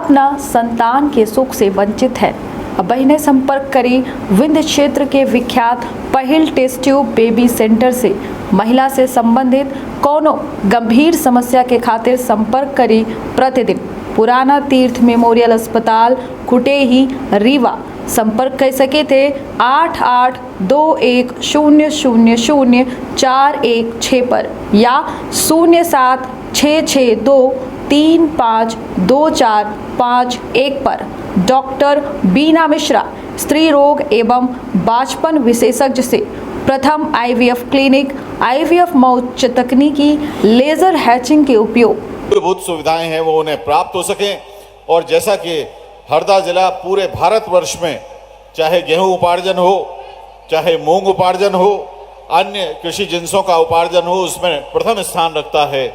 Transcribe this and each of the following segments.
अपना संतान के सुख से वंचित है। अब बहनें संपर्क करें विंध्य क्षेत्र के विख्यात पहिल टेस्ट ट्यूब बेबी सेंटर से। महिला से संबंधित कोनो गंभीर समस्या के खातिर संपर्क करें प्रतिदिन पुराना तीर्थ मेमोरियल अस्पताल कुटेही रीवा। संपर्क कर सके थे 8821000416 पर या 0766235245 पर। डॉक्टर बीना मिश्रा, स्त्री रोग एवं बांझपन विशेषज्ञ से प्रथम आईवीएफ क्लिनिक, आईवीएफ मौच तकनीकी, लेजर हैचिंग के उपयोग। मूलभूत सुविधाएं हैं वो उन्हें प्राप्त हो सकें। और जैसा कि हरदा जिला पूरे भारतवर्ष में चाहे गेहूं उपार्जन हो, चाहे मूंग उपार्जन हो, अन्य कृषि जिनसों का उपार्जन हो, उसमें प्रथम स्थान रखता है।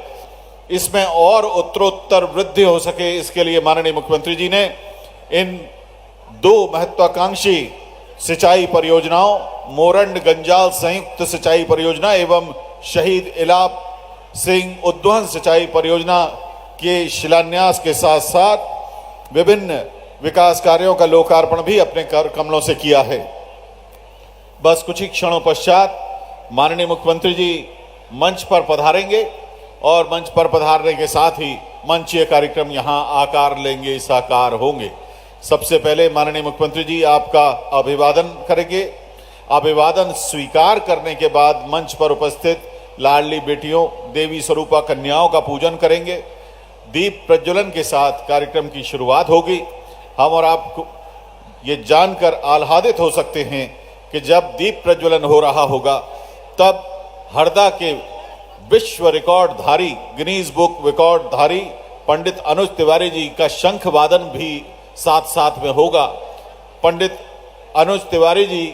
इसमें और उत्तरोत्तर वृद्धि हो सके, इसके लिए माननीय मुख्यमंत्री जी ने इन दो महत्वाकांक्षी सिंचाई परियोजनाओं, मोरंड गंजाल संयुक्त सिंचाई परियोजना एवं शहीद इलाप सिंह उद्वहन सिंचाई परियोजना के शिलान्यास के साथ साथ विभिन्न विकास कार्यों का लोकार्पण भी अपने कर कमलों से किया है। बस कुछ ही क्षणों पश्चात माननीय मुख्यमंत्री जी मंच पर पधारेंगे और मंच पर पधारने के साथ ही मंचीय कार्यक्रम यहां आकार लेंगे, साकार होंगे। सबसे पहले माननीय मुख्यमंत्री जी आपका अभिवादन करेंगे। अभिवादन स्वीकार करने के बाद मंच पर उपस्थित लाडली बेटियों, देवी स्वरूपा कन्याओं का पूजन करेंगे। दीप प्रज्वलन के साथ कार्यक्रम की शुरुआत होगी। हम और आप ये जानकर आह्लादित हो सकते हैं कि जब दीप प्रज्वलन हो रहा होगा तब हरदा के विश्व रिकॉर्डधारी, गिनीज बुक रिकॉर्डधारी पंडित अनुज तिवारी जी का शंख वादन भी साथ साथ में होगा। पंडित अनुज तिवारी जी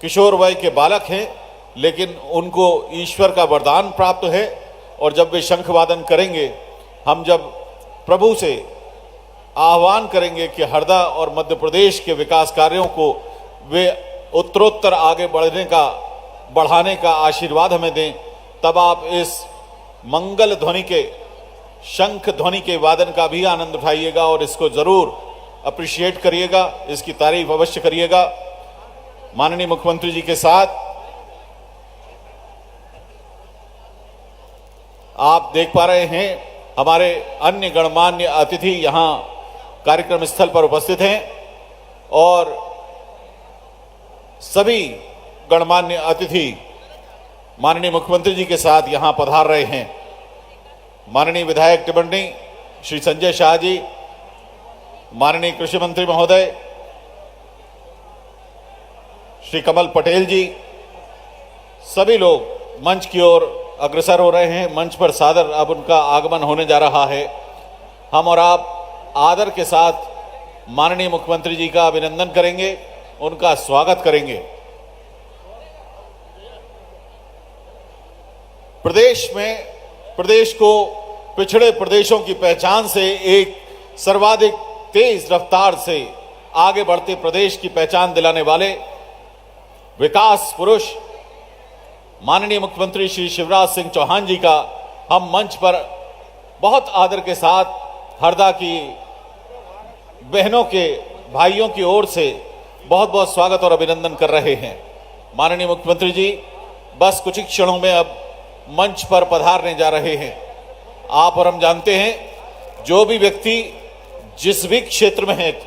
किशोर वय के बालक हैं, लेकिन उनको ईश्वर का वरदान प्राप्त है और जब वे शंख वादन करेंगे, हम जब प्रभु से आह्वान करेंगे कि हरदा और मध्य प्रदेश के विकास कार्यों को वे उत्तरोत्तर आगे बढ़ाने का आशीर्वाद हमें दें, तब आप इस मंगल ध्वनि के, शंख ध्वनि के वादन का भी आनंद उठाइएगा और इसको जरूर अप्रिशिएट करिएगा, इसकी तारीफ अवश्य करिएगा। माननीय मुख्यमंत्री जी के साथ आप देख पा रहे हैं हमारे अन्य गणमान्य अतिथि यहां कार्यक्रम स्थल पर उपस्थित हैं और सभी गणमान्य अतिथि माननीय मुख्यमंत्री जी के साथ यहां पधार रहे हैं। माननीय विधायक टिबंडी श्री संजय शाह जी, माननीय कृषि मंत्री महोदय श्री कमल पटेल जी, सभी लोग मंच की ओर अग्रसर हो रहे हैं। मंच पर सादर अब उनका आगमन होने जा रहा है। हम और आप आदर के साथ माननीय मुख्यमंत्री जी का अभिनंदन करेंगे, उनका स्वागत करेंगे। प्रदेश को पिछड़े प्रदेशों की पहचान से एक सर्वाधिक तेज रफ्तार से आगे बढ़ते प्रदेश की पहचान दिलाने वाले विकास पुरुष माननीय मुख्यमंत्री श्री शिवराज सिंह चौहान जी का हम मंच पर बहुत आदर के साथ हरदा की बहनों के, भाइयों की ओर से बहुत बहुत स्वागत और अभिनंदन कर रहे हैं। माननीय मुख्यमंत्री जी बस कुछ ही क्षणों में अब मंच पर पधारने जा रहे हैं। आप और हम जानते हैं, जो भी व्यक्ति जिस भी क्षेत्र में है,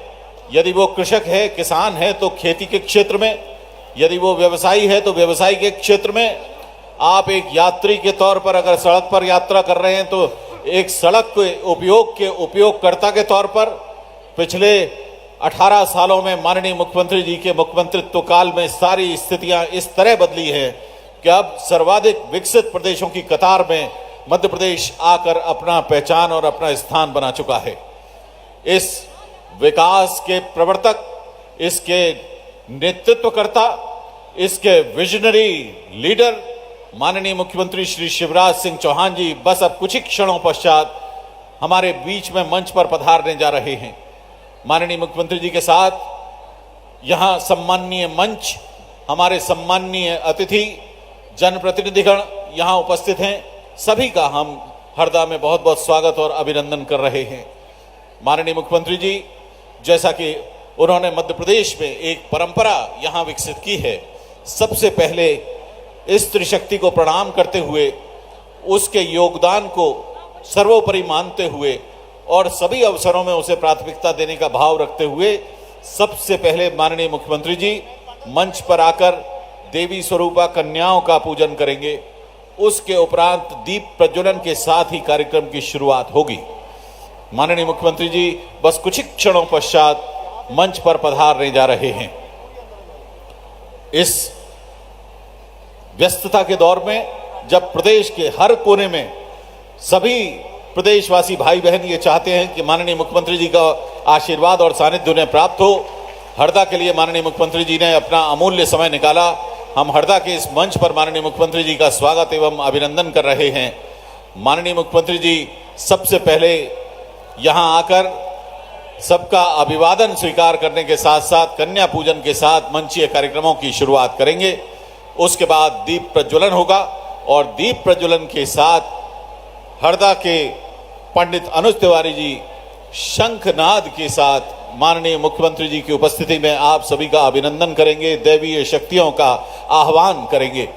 यदि वो कृषक है, किसान है तो खेती के क्षेत्र में, यदि वो व्यवसायी है तो व्यवसाय के क्षेत्र में, आप एक यात्री के तौर पर अगर सड़क पर यात्रा कर रहे हैं तो एक सड़क के उपयोगकर्ता के तौर पर पिछले 18 सालों में माननीय मुख्यमंत्री जी के मुख्यमंत्रित्व काल में सारी स्थितियां इस तरह बदली हैं कि अब सर्वाधिक विकसित प्रदेशों की कतार में मध्य प्रदेश आकर अपना पहचान और अपना स्थान बना चुका है। इस विकास के प्रवर्तक, इसके नेतृत्वकर्ता, इसके विजनरी लीडर माननीय मुख्यमंत्री श्री शिवराज सिंह चौहान जी बस अब कुछ ही क्षणों पश्चात हमारे बीच में मंच पर पधारने जा रहे हैं। माननीय मुख्यमंत्री जी के साथ यहां सम्माननीय मंच, हमारे सम्माननीय अतिथि, जनप्रतिनिधिगण यहां उपस्थित हैं, सभी का हम हरदा में बहुत बहुत स्वागत और अभिनंदन कर रहे हैं। माननीय मुख्यमंत्री जी, जैसा कि उन्होंने मध्य प्रदेश में एक परंपरा यहाँ विकसित की है, सबसे पहले स्त्री शक्ति को प्रणाम करते हुए, उसके योगदान को सर्वोपरि मानते हुए और सभी अवसरों में उसे प्राथमिकता देने का भाव रखते हुए सबसे पहले माननीय मुख्यमंत्री जी मंच पर आकर देवी स्वरूपा कन्याओं का पूजन करेंगे। उसके उपरांत दीप प्रज्वलन के साथ ही कार्यक्रम की शुरुआत होगी। माननीय मुख्यमंत्री जी बस कुछ ही क्षणों पश्चात मंच पर पधारने जा रहे हैं। इस व्यस्तता के दौर में जब प्रदेश के हर कोने में सभी प्रदेशवासी भाई बहन ये चाहते हैं कि माननीय मुख्यमंत्री जी का आशीर्वाद और सानिध्य उन्हें प्राप्त हो, हरदा के लिए माननीय मुख्यमंत्री जी ने अपना अमूल्य समय निकाला। हम हरदा के इस मंच पर माननीय मुख्यमंत्री जी का स्वागत एवं अभिनंदन कर रहे हैं। माननीय मुख्यमंत्री जी सबसे पहले यहाँ आकर सबका अभिवादन स्वीकार करने के साथ साथ कन्या पूजन के साथ मंचीय कार्यक्रमों की शुरुआत करेंगे। उसके बाद दीप प्रज्वलन होगा और दीप प्रज्वलन के साथ हरदा के पंडित अनुज तिवारी जी शंखनाद के साथ माननीय मुख्यमंत्री जी की उपस्थिति में आप सभी का अभिनंदन करेंगे, दैवीय शक्तियों का आह्वान करेंगे।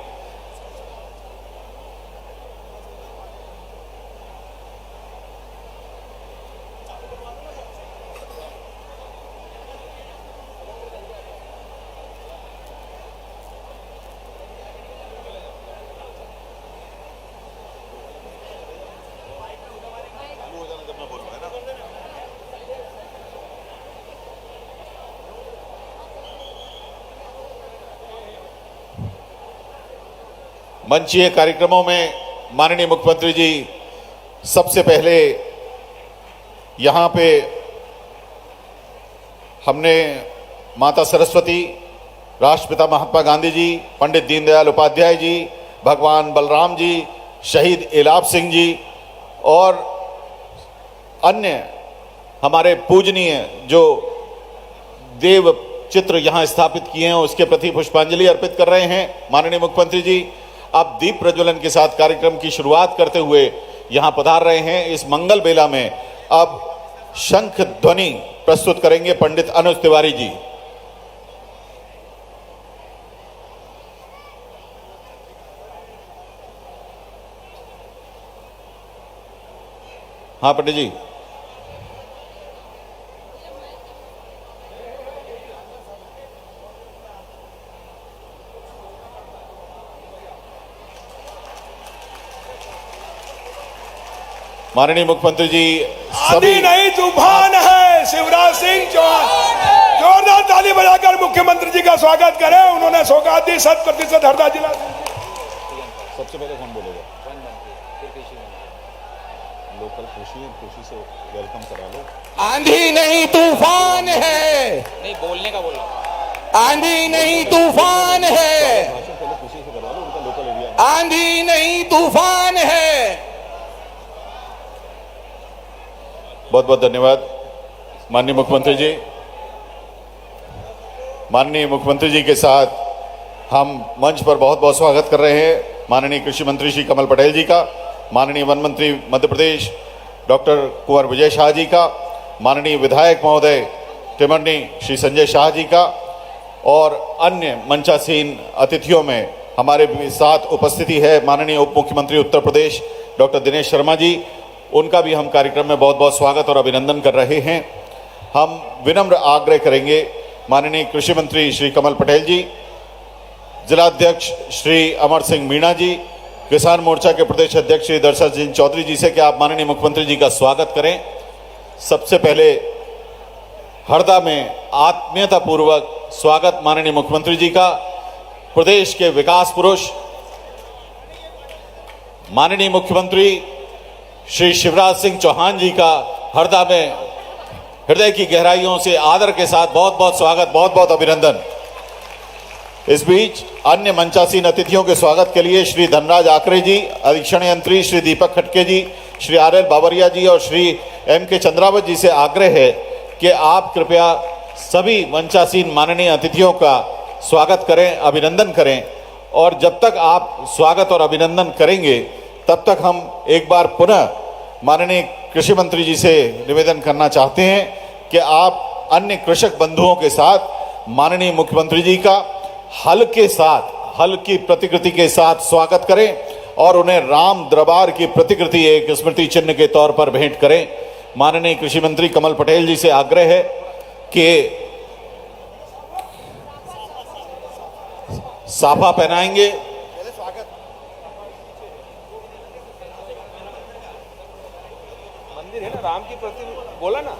मंचीय कार्यक्रमों में माननीय मुख्यमंत्री जी सबसे पहले यहाँ पे हमने माता सरस्वती, राष्ट्रपिता महात्मा गांधी जी, पंडित दीनदयाल उपाध्याय जी, भगवान बलराम जी, शहीद एलाब सिंह जी और अन्य हमारे पूजनीय जो देव चित्र यहाँ स्थापित किए हैं उसके प्रति पुष्पांजलि अर्पित कर रहे हैं। माननीय मुख्यमंत्री जी अब दीप प्रज्वलन के साथ कार्यक्रम की शुरुआत करते हुए यहाँ पधार रहे हैं। इस मंगल बेला में अब शंख ध्वनि प्रस्तुत करेंगे पंडित अनुज तिवारी जी। हाँ पंडित जी। माननीय मुख्यमंत्री जी आंधी नहीं तूफान है। शिवराज सिंह चौहान जोरदार ताली बजाकर मुख्यमंत्री जी का स्वागत करें। उन्होंने सौगात दी 100% हरदा जिला। सबसे पहले कौन बोलेगा? लोकल कृषि से वेलकम करा लो। आंधी नहीं तूफान है, नहीं बोलने का बोला। आंधी नहीं तूफान है, पहले कृषि से करवा लो, उनका लोकल एरिया। आंधी नहीं तूफान है। बहुत बहुत धन्यवाद माननीय मुख्यमंत्री जी। माननीय मुख्यमंत्री जी के साथ हम मंच पर बहुत बहुत स्वागत कर रहे हैं माननीय कृषि मंत्री श्री कमल पटेल जी का, माननीय वन मंत्री मध्य प्रदेश डॉक्टर कुंवर विजय शाह जी का, माननीय विधायक महोदय टिमरनी श्री संजय शाह जी का और अन्य मंचासीन अतिथियों में हमारे साथ उपस्थिति है माननीय उप मुख्यमंत्री उत्तर प्रदेश डॉक्टर दिनेश शर्मा जी। उनका भी हम कार्यक्रम में बहुत बहुत स्वागत और अभिनंदन कर रहे हैं। हम विनम्र आग्रह करेंगे माननीय कृषि मंत्री श्री कमल पटेल जी, जिलाध्यक्ष श्री अमर सिंह मीणा जी, किसान मोर्चा के प्रदेश अध्यक्ष श्री दर्शन सिंह चौधरी जी से कि आप माननीय मुख्यमंत्री जी का स्वागत करें। सबसे पहले हरदा में आत्मीयता पूर्वक स्वागत माननीय मुख्यमंत्री जी का, प्रदेश के विकास पुरुष माननीय मुख्यमंत्री श्री शिवराज सिंह चौहान जी का हरदा में हृदय की गहराइयों से आदर के साथ बहुत बहुत स्वागत, बहुत बहुत अभिनंदन। इस बीच अन्य मंचासीन अतिथियों के स्वागत के लिए श्री धनराज आकरे जी, अधीक्षण यंत्री श्री दीपक खटके जी, श्री RL बाबरिया जी और श्री MK चंद्रावत जी से आग्रह है कि आप कृपया सभी मंचासीन माननीय अतिथियों का स्वागत करें, अभिनंदन करें। और जब तक आप स्वागत और अभिनंदन करेंगे तब तक हम एक बार पुनः माननीय कृषि मंत्री जी से निवेदन करना चाहते हैं कि आप अन्य कृषक बंधुओं के साथ माननीय मुख्यमंत्री जी का हल्की प्रतिकृति के साथ स्वागत करें और उन्हें राम दरबार की प्रतिकृति एक स्मृति चिन्ह के तौर पर भेंट करें। माननीय कृषि मंत्री कमल पटेल जी से आग्रह है कि साफा पहनाएंगे। मंदिर है ना, राम की प्रति बोला ना,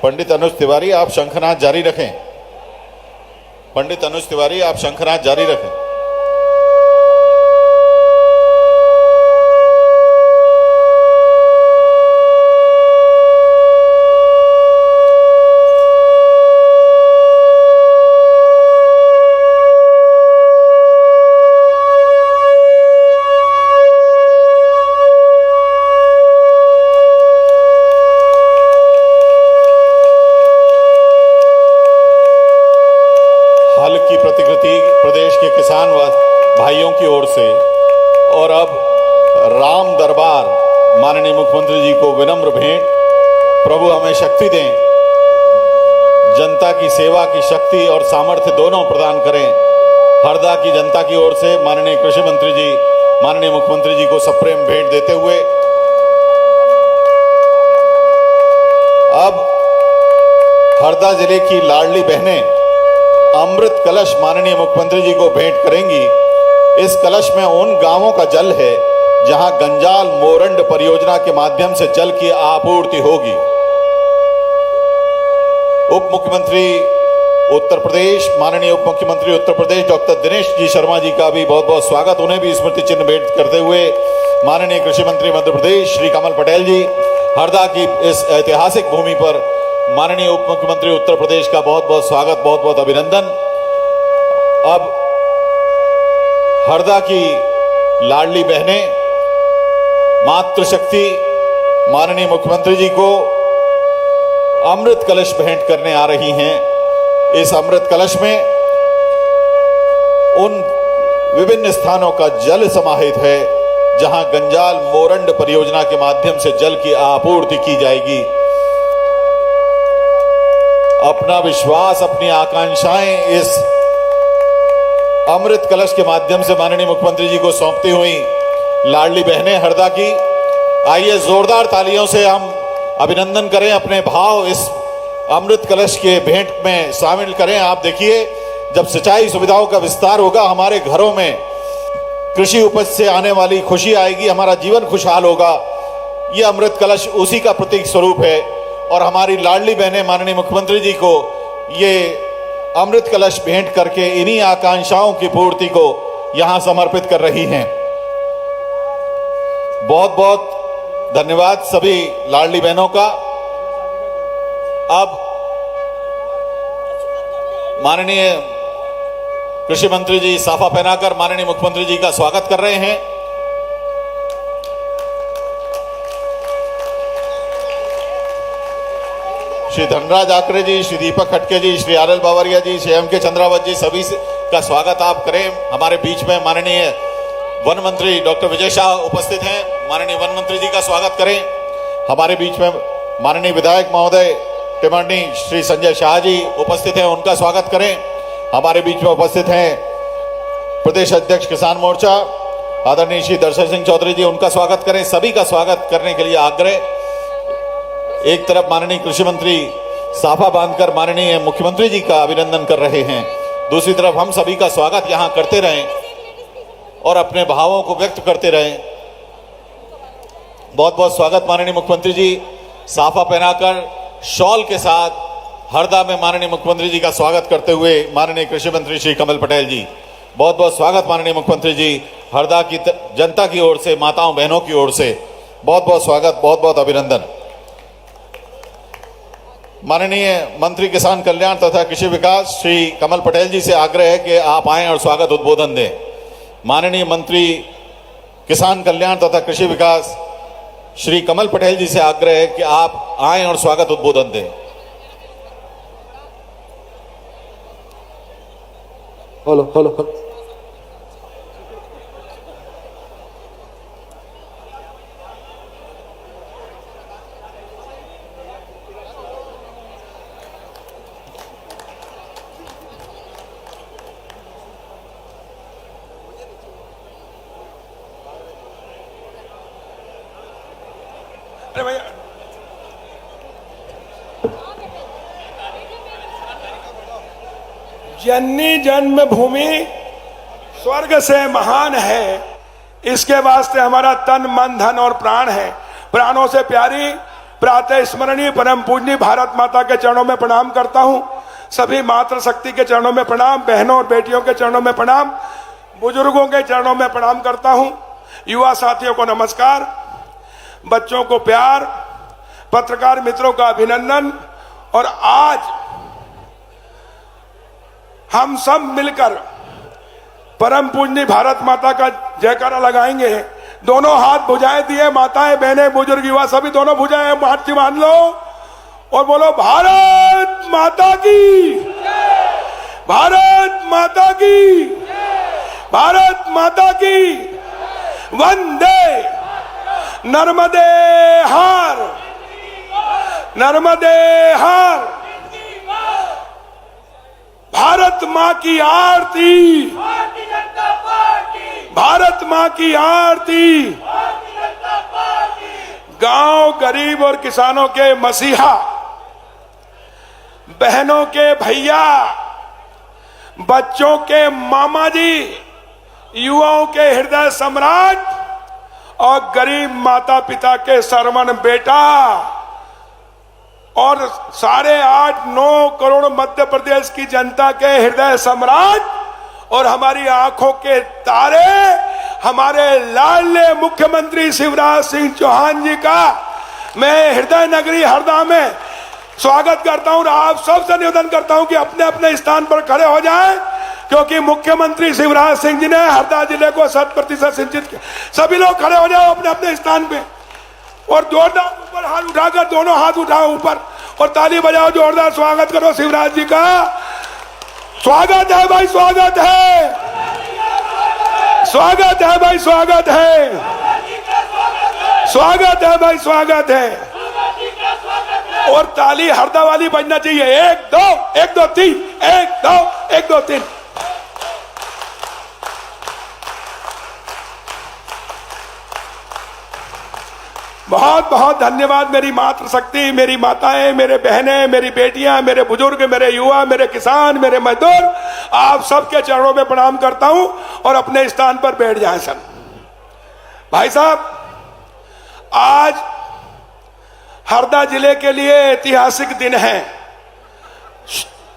पंडित अनुज तिवारी आप शंखनाद जारी रखें। पंडित अनुज तिवारी आप शंखनाद जारी रखें। हल्की प्रतिकृति प्रदेश के किसान भाइयों की ओर से। और अब राम दरबार माननीय मुख्यमंत्री जी को विनम्र भेंट। प्रभु हमें शक्ति दें, जनता की सेवा की शक्ति और सामर्थ्य दोनों प्रदान करें। हरदा की जनता की ओर से माननीय कृषि मंत्री जी माननीय मुख्यमंत्री जी को सप्रेम भेंट देते हुए अब हरदा जिले की लाडली बहनें अमृत कलश माननीय मुख्यमंत्री जी को भेंट करेंगी। इस कलश में उन गांवों का जल है जहां गंजाल मोरंड परियोजना के माध्यम से जल की आपूर्ति होगी। उप मुख्यमंत्री उत्तर प्रदेश माननीय उप मुख्यमंत्री उत्तर प्रदेश डॉक्टर दिनेश जी शर्मा जी का भी बहुत बहुत स्वागत। उन्हें भी स्मृति चिन्ह भेंट करते हुए माननीय कृषि मंत्री मध्य प्रदेश श्री कमल पटेल जी हरदा की इस ऐतिहासिक भूमि पर माननीय उप मुख्यमंत्री उत्तर प्रदेश का बहुत बहुत स्वागत, बहुत बहुत अभिनंदन। अब हरदा की लाडली बहनें मातृशक्ति माननीय मुख्यमंत्री जी को अमृत कलश भेंट करने आ रही हैं। इस अमृत कलश में उन विभिन्न स्थानों का जल समाहित है जहां गंजाल मोरंड परियोजना के माध्यम से जल की आपूर्ति की जाएगी। अपना विश्वास, अपनी आकांक्षाएं इस अमृत कलश के माध्यम से माननीय मुख्यमंत्री जी को सौंपती हुई लाडली बहनें हरदा की, आइए जोरदार तालियों से हम अभिनंदन करें, अपने भाव इस अमृत कलश के भेंट में शामिल करें। आप देखिए, जब सिंचाई सुविधाओं का विस्तार होगा, हमारे घरों में कृषि उपज से आने वाली खुशी आएगी, हमारा जीवन खुशहाल होगा। ये अमृत कलश उसी का प्रतीक स्वरूप है और हमारी लाडली बहनें माननीय मुख्यमंत्री जी को ये अमृत कलश भेंट करके इन्हीं आकांक्षाओं की पूर्ति को यहां समर्पित कर रही हैं। बहुत बहुत धन्यवाद सभी लाडली बहनों का। अब माननीय कृषि मंत्री जी साफा पहनाकर माननीय मुख्यमंत्री जी का स्वागत कर रहे हैं। श्री धनराज आकरे जी, श्री दीपक खटके जी, श्री आरएल बावरिया जी, श्री एम के चंद्रावत जी, सभी का स्वागत आप करें। हमारे बीच में माननीय वन मंत्री डॉक्टर विजय शाह उपस्थित हैं, माननीय वन मंत्री जी का स्वागत करें। हमारे बीच में माननीय विधायक महोदय टिमरनी श्री संजय शाह जी उपस्थित हैं, उनका स्वागत करें। हमारे बीच में उपस्थित हैं प्रदेश अध्यक्ष किसान मोर्चा आदरणीय श्री दर्शन सिंह चौधरी जी, उनका स्वागत करें। सभी का स्वागत करने के लिए आग्रह। एक तरफ माननीय कृषि मंत्री साफा बांधकर माननीय मुख्यमंत्री जी का अभिनंदन कर रहे हैं, दूसरी तरफ हम सभी का स्वागत यहां करते रहें और अपने भावों को व्यक्त करते रहें। बहुत बहुत स्वागत माननीय मुख्यमंत्री जी, साफा पहनाकर शॉल के साथ हरदा में माननीय मुख्यमंत्री जी का स्वागत करते हुए माननीय कृषि मंत्री श्री कमल पटेल जी, बहुत बहुत स्वागत माननीय मुख्यमंत्री जी। हरदा की जनता की ओर से, माताओं बहनों की ओर से बहुत बहुत स्वागत, बहुत बहुत अभिनंदन। माननीय मंत्री किसान कल्याण तथा कृषि विकास श्री कमल पटेल जी से आग्रह है कि आप आएं और स्वागत उद्बोधन दें। माननीय मंत्री किसान कल्याण तथा कृषि विकास श्री कमल पटेल जी से आग्रह है कि आप आएं और स्वागत उद्बोधन दें। Hello hello hello. अरे भैया जननी जन्मभूमि स्वर्ग से महान है, इसके वास्ते हमारा तन मन धन और प्राण है। प्राणों से प्यारी प्रातः स्मरणीय परम पूजनीय भारत माता के चरणों में प्रणाम करता हूं। सभी मातृशक्ति के चरणों में प्रणाम, बहनों और बेटियों के चरणों में प्रणाम, बुजुर्गों के चरणों में प्रणाम करता हूं। युवा साथियों को नमस्कार, बच्चों को प्यार, पत्रकार मित्रों का अभिनंदन। और आज हम सब मिलकर परम पूजनीय भारत माता का जयकारा लगाएंगे। दोनों हाथ भुजाएं दिए, माताएं बहनें बुजुर्ग युवा सभी दोनों भुजाएं हाथ मान लो और बोलो भारत माता की, भारत माता की, भारत माता की। वंदे नर्मदे हार, नर्मदे हार। भारत माँ की आरती, भारत माँ की आरती। गांव गरीब और किसानों के मसीहा, बहनों के भैया, बच्चों के मामा जी, युवाओं के हृदय सम्राट और गरीब माता पिता के सरमन बेटा और 8.5-9 करोड़ मध्य प्रदेश की जनता के हृदय सम्राट और हमारी आंखों के तारे हमारे लाडले मुख्यमंत्री शिवराज सिंह चौहान जी का मैं हृदय नगरी हरदा में स्वागत करता हूं। और आप सबसे निवेदन करता हूं कि अपने अपने स्थान पर खड़े हो जाएं, क्योंकि मुख्यमंत्री शिवराज सिंह जी ने हरदा जिले को 100% सिंचित किया। सभी लोग खड़े हो जाओ अपने अपने स्थान पे और जोरदार ऊपर हाथ उठाकर, दोनों हाथ उठाओ ऊपर और ताली बजाओ, जोरदार स्वागत करो शिवराज जी का। स्वागत है भाई, स्वागत है, स्वागत है भाई, स्वागत है, स्वागत है भाई, स्वागत है। और ताली हरदा वाली बजना चाहिए। 1 2 1 2 3, 1 2 1 2 3। बहुत बहुत धन्यवाद मेरी मातृशक्ति, मेरी माताएं, मेरे बहनें, मेरी बेटियां, मेरे बुजुर्ग, मेरे युवा, मेरे किसान, मेरे मजदूर, आप सबके चरणों में प्रणाम करता हूं और अपने स्थान पर बैठ जाएं सब। भाई साहब, आज हरदा जिले के लिए ऐतिहासिक दिन है।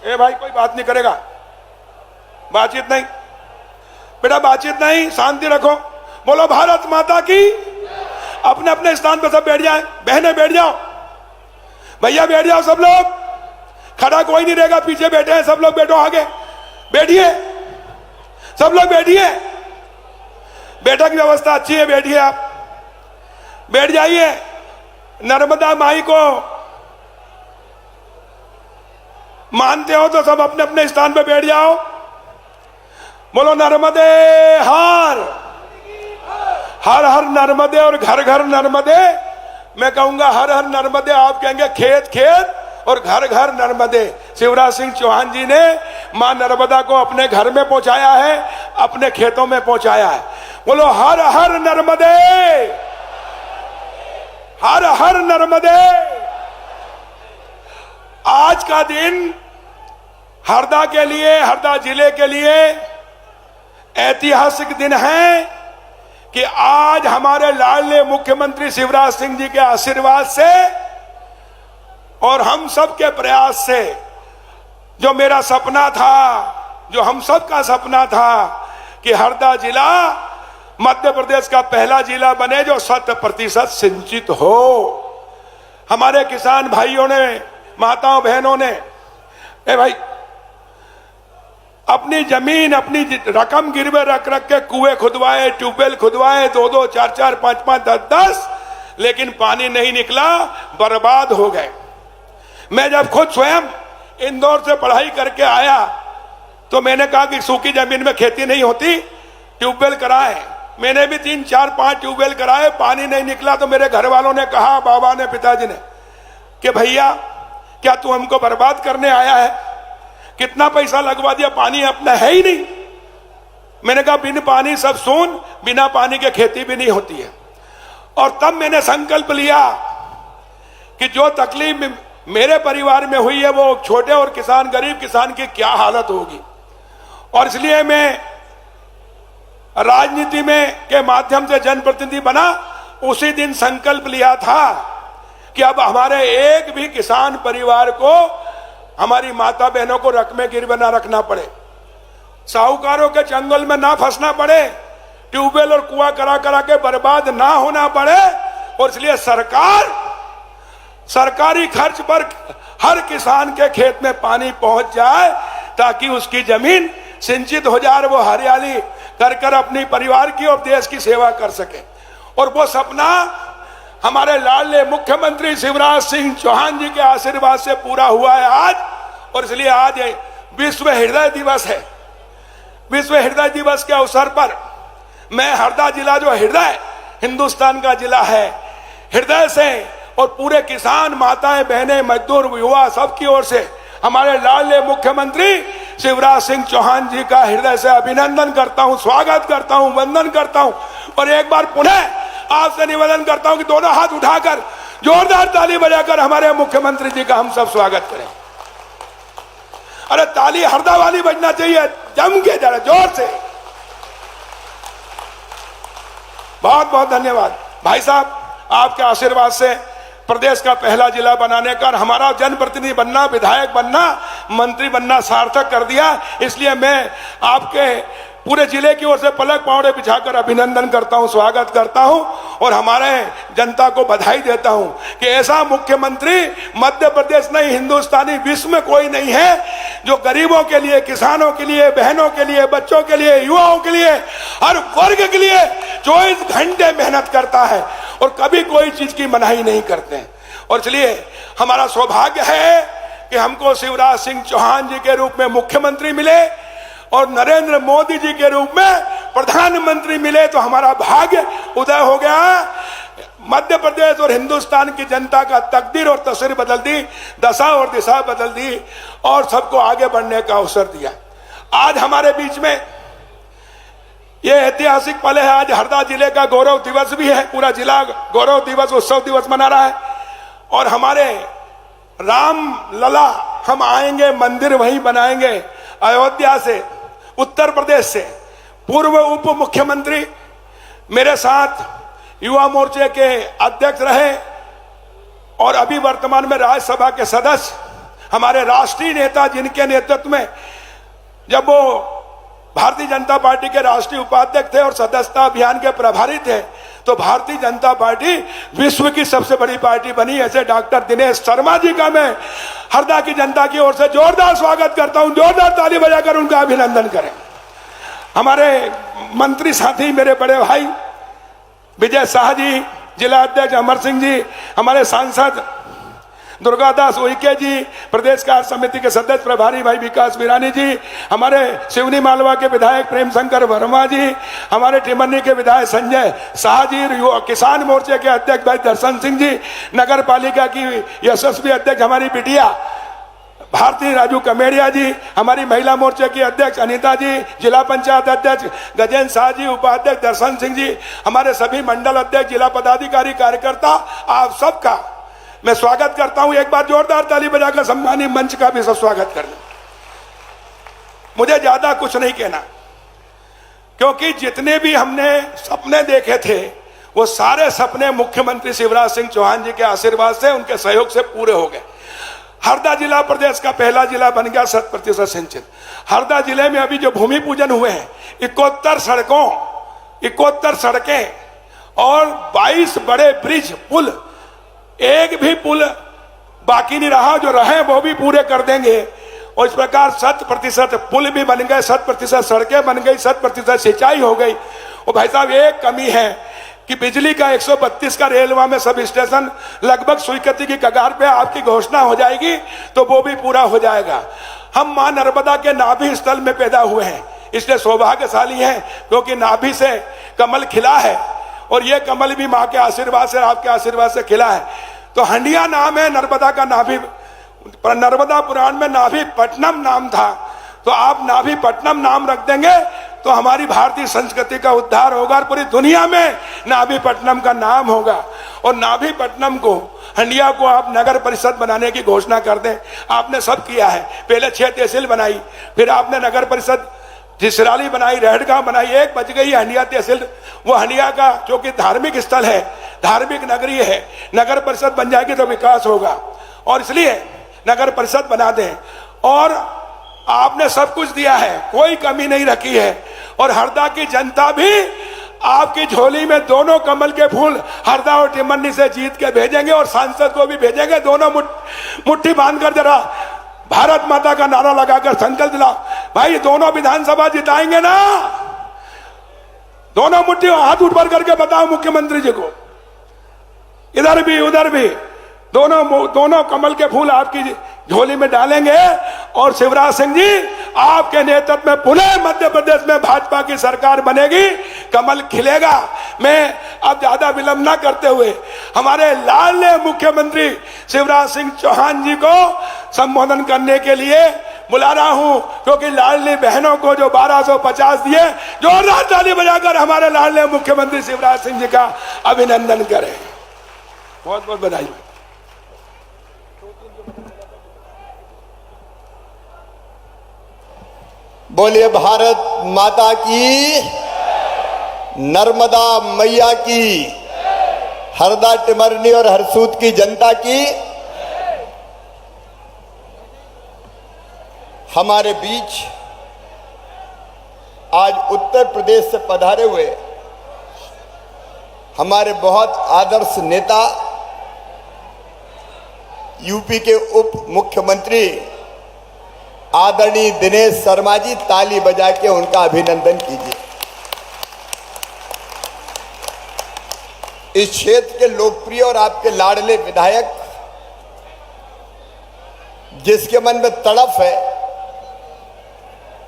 ए भाई, कोई बात नहीं करेगा, बातचीत नहीं बेटा, बातचीत नहीं, शांति रखो। बोलो भारत माता की। अपने अपने स्थान पर सब बैठ जाए, बहनें बैठ जाओ, भैया बैठ जाओ, सब लोग खड़ा कोई नहीं रहेगा, पीछे बैठे हैं सब लोग, बैठो आगे, बैठिए सब लोग, बैठिए। बैठक की व्यवस्था अच्छी है, बैठिए आप, बैठ जाइए। नर्मदा माई को मानते हो तो सब अपने अपने स्थान पर बैठ जाओ। बोलो नर्मदे हार, हर हर नर्मदे और घर घर नर्मदे। मैं कहूंगा हर हर नर्मदे, आप कहेंगे खेत खेत और घर घर नर्मदे। शिवराज सिंह चौहान जी ने मां नर्मदा को अपने घर में पहुंचाया है, अपने खेतों में पहुंचाया है। बोलो हर हर नर्मदे, हर हर नर्मदे। आज का दिन हरदा के लिए, हरदा जिले के लिए ऐतिहासिक दिन है कि आज हमारे लाडले मुख्यमंत्री शिवराज सिंह जी के आशीर्वाद से और हम सब के प्रयास से, जो मेरा सपना था, जो हम सब का सपना था कि हरदा जिला मध्य प्रदेश का पहला जिला बने जो 100% सिंचित हो। हमारे किसान भाइयों ने, माताओं बहनों ने, ए भाई, अपनी जमीन, अपनी रकम गिरवे रख रख के कुएं खुदवाए, ट्यूबवेल खुदवाए, 2-2, 4-4, 5-5, 10-10 लेकिन पानी नहीं निकला, बर्बाद हो गए। मैं जब खुद स्वयं इंदौर से पढ़ाई करके आया तो मैंने कहा कि सूखी जमीन में खेती नहीं होती, ट्यूबवेल कराए। मैंने भी 3, 4, 5 ट्यूबवेल कराए, पानी नहीं निकला। तो मेरे घर वालों ने कहा, बाबा ने, पिताजी ने, कि भैया क्या तू हमको बर्बाद करने आया है? कितना पैसा लगवा दिया, पानी अपना है ही नहीं। मैंने कहा बिन पानी सब सून, बिना पानी के खेती भी नहीं होती है। और तब मैंने संकल्प लिया कि जो तकलीफ मेरे परिवार में हुई है वो छोटे और किसान, गरीब किसान की क्या हालत होगी। और इसलिए मैं राजनीति में के माध्यम से जनप्रतिनिधि बना। उसी दिन संकल्प लिया था कि अब हमारे एक भी किसान परिवार को, हमारी माता बहनों को रकमे गिरवे ना रखना पड़े, साहूकारों के चंगुल में ना फंसना पड़े, ट्यूबवेल और कुआं करा करा के बर्बाद ना होना पड़े। और इसलिए सरकारी खर्च पर हर किसान के खेत में पानी पहुंच जाए ताकि उसकी जमीन सिंचित हो जाए, वो हरियाली कर कर अपनी परिवार की और देश की सेवा कर सके। और वो सपना हमारे लाडले मुख्यमंत्री शिवराज सिंह चौहान जी के आशीर्वाद से पूरा हुआ है आज। और इसलिए आज विश्व हृदय दिवस है। विश्व हृदय दिवस के अवसर पर मैं हरदा जिला, जो हृदय हिंदुस्तान का जिला है, हृदय से और पूरे किसान, माताएं, बहनें, मजदूर, युवा, सबकी ओर से हमारे लाडले मुख्यमंत्री शिवराज सिंह चौहान जी का हृदय से अभिनंदन करता हूं, स्वागत करता हूं, वंदन करता हूं। और एक बार पुनः आपसे निवेदन करता हूं कि दोनों हाथ उठाकर जोरदार ताली बजाकर हमारे मुख्यमंत्री जी का हम सब स्वागत करें। अरे ताली हरदा वाली बजना चाहिए, जम के, जरा जोर से। बहुत बहुत धन्यवाद भाई साहब, आपके आशीर्वाद से प्रदेश का पहला जिला बनाने का, हमारा जनप्रतिनिधि बनना, विधायक बनना, मंत्री बनना सार्थक कर दिया। इसलिए मैं आपके पूरे जिले की ओर से पलक पावड़े बिछाकर अभिनंदन करता हूं, स्वागत करता हूं और हमारे जनता को बधाई देता हूं कि ऐसा मुख्यमंत्री मध्य प्रदेश नहीं, हिंदुस्तानी विश्व में कोई नहीं है जो गरीबों के लिए, किसानों के लिए, बहनों के लिए, बच्चों के लिए, युवाओं के लिए, हर वर्ग के लिए 24 घंटे मेहनत करता है और कभी कोई चीज की मनाही नहीं करते हैं। और इसलिए हमारा सौभाग्य है कि हमको शिवराज सिंह चौहान जी के रूप में मुख्यमंत्री मिले और नरेंद्र मोदी जी के रूप में प्रधानमंत्री मिले, तो हमारा भाग्य उदय हो गया। मध्य प्रदेश और हिंदुस्तान की जनता का तकदीर और तस्वीर बदल दी, दशा और दिशा बदल दी और सबको आगे बढ़ने का अवसर दिया। आज हमारे बीच में ये ऐतिहासिक पल है। आज हरदा जिले का गौरव दिवस भी है, पूरा जिला गौरव दिवस, उत्सव दिवस मना रहा है। और हमारे राम लला, हम आएंगे, मंदिर वहीं बनाएंगे, अयोध्या से, उत्तर प्रदेश से पूर्व उप मुख्यमंत्री, मेरे साथ युवा मोर्चे के अध्यक्ष रहे और अभी वर्तमान में राज्यसभा के सदस्य, हमारे राष्ट्रीय नेता, जिनके नेतृत्व में जब वो भारतीय जनता पार्टी के राष्ट्रीय उपाध्यक्ष थे और सदस्यता अभियान के प्रभारी थे, तो भारतीय जनता पार्टी विश्व की सबसे बड़ी पार्टी बनी। ऐसे डॉक्टर दिनेश शर्मा जी का मैं हरदा की जनता की ओर से जोरदार स्वागत करता हूं, जोरदार ताली बजाकर उनका अभिनंदन करें। हमारे मंत्री साथी, मेरे बड़े भाई विजय शाह जी, जिला अध्यक्ष अमर सिंह जी, हमारे सांसद दुर्गादास उइके जी, प्रदेश कार्य समिति के सदस्य प्रभारी भाई विकास वीरानी जी, हमारे सिवनी मालवा के विधायक प्रेम शंकर वर्मा जी, हमारे टिमरनी के विधायक संजय शाह जी, किसान मोर्चे के अध्यक्ष भाई दर्शन सिंह जी, नगर पालिका की यशस्वी अध्यक्ष हमारी बिटिया भारती राजू कमेड़िया जी, हमारी महिला मोर्चे की अध्यक्ष अनीता जी, जिला पंचायत अध्यक्ष गजेंद्र शाह जी, उपाध्यक्ष दर्शन सिंह जी, हमारे सभी मंडल अध्यक्ष, जिला पदाधिकारी, कार्यकर्ता, आप सबका मैं स्वागत करता हूं। एक बार जोरदार ताली बजाकर सम्मानित मंच का भी सब स्वागत करना। मुझे ज्यादा कुछ नहीं कहना, क्योंकि जितने भी हमने सपने देखे थे वो सारे सपने मुख्यमंत्री शिवराज सिंह चौहान जी के आशीर्वाद से, उनके सहयोग से पूरे हो गए। हरदा जिला प्रदेश का पहला जिला बन गया 100% सिंचित। हरदा जिले में अभी जो भूमि पूजन हुए हैं, 71 सड़कें और 22 बड़े ब्रिज, पुल, एक भी पुल बाकी नहीं रहा, जो रहे वो भी पूरे कर देंगे। और इस प्रकार 100% पुल भी बन गए, 100% सड़कें बन गई, 100% सिंचाई हो गई। और भाई साहब एक कमी है, कि बिजली का 132 का रेलवा में सब स्टेशन लगभग स्वीकृति की कगार पे आपकी घोषणा हो जाएगी तो वो भी पूरा हो जाएगा। हम मां नर्मदा के नाभि स्थल में पैदा हुए हैं, इसलिए सौभाग्यशाली हैं क्योंकि नाभि से कमल खिला है और ये कमल भी मां के आशीर्वाद से, आपके आशीर्वाद से खिला है। तो हंडिया नाम है नर्मदा का। नाभि नर्मदा पुराण में नाभि पट्टनम नाम था, तो आप नाभि पट्टनम नाम रख देंगे तो हमारी भारतीय संस्कृति का उद्धार होगा और पूरी दुनिया में नाभि पट्टनम का नाम होगा। और नाभि पट्टनम को, हंडिया को आप नगर परिषद बनाने की घोषणा कर दें। आपने सब किया है, पहले 6 तहसील बनाई, फिर आपने नगर परिषद जिसराली बनाई, रहड़गांव बनाई, एक बच गई हंडिया तहसील। वो हंडिया का क्योंकि धार्मिक स्थल है, धार्मिक नगरी है, नगर परिषद बन जाएगी तो विकास होगा और इसलिए नगर परिषद बना दें। और आपने सब कुछ दिया है, कोई कमी नहीं रखी है। और हरदा की जनता भी आपकी झोली में दोनों कमल के फूल हरदा और टिमरनी से जीत के भेजेंगे और सांसद को भी भेजेंगे। दोनों मुट्ठी बांधकर जरा भारत माता का नारा लगाकर संकल्प दिलाओ। भाई दोनों विधानसभा जिताएंगे ना? दोनों मुट्ठी हाथ ऊपर करके बताओ मुख्यमंत्री जी को, इधर भी उधर भी, दोनों कमल के फूल आपकी झोली में डालेंगे। और शिवराज सिंह जी आपके नेतृत्व में पुनः मध्य प्रदेश में भाजपा की सरकार बनेगी, कमल खिलेगा। मैं अब ज्यादा विलंब न करते हुए हमारे लाडले मुख्यमंत्री शिवराज सिंह चौहान जी को संबोधन करने के लिए बुला रहा हूं, क्योंकि लाडली बहनों को जो 1250 दिए, जोरदार ताली बजाकर हमारे लाडले मुख्यमंत्री शिवराज सिंह जी का अभिनंदन करें। बहुत बहुत बधाई। बोलिए भारत माता की, नर्मदा मैया की, हरदा टिमरनी और हरसूद की जनता की। हमारे बीच आज उत्तर प्रदेश से पधारे हुए हमारे बहुत आदर्श नेता, यूपी के उप मुख्यमंत्री आदरणीय दिनेश शर्मा जी, ताली बजा के उनका अभिनंदन कीजिए। इस क्षेत्र के लोकप्रिय और आपके लाडले विधायक, जिसके मन में तड़प है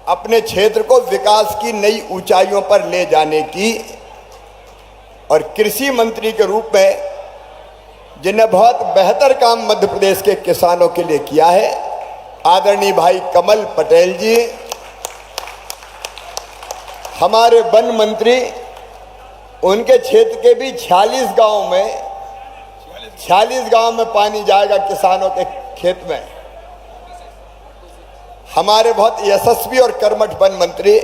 अपने क्षेत्र को विकास की नई ऊंचाइयों पर ले जाने की, और कृषि मंत्री के रूप में जिन्हें बहुत बेहतर काम मध्य प्रदेश के किसानों के लिए किया है, आदरणीय भाई कमल पटेल जी। हमारे वन मंत्री, उनके क्षेत्र के भी 46 गांव में पानी जाएगा किसानों के खेत में। हमारे बहुत यशस्वी और कर्मठ वन मंत्री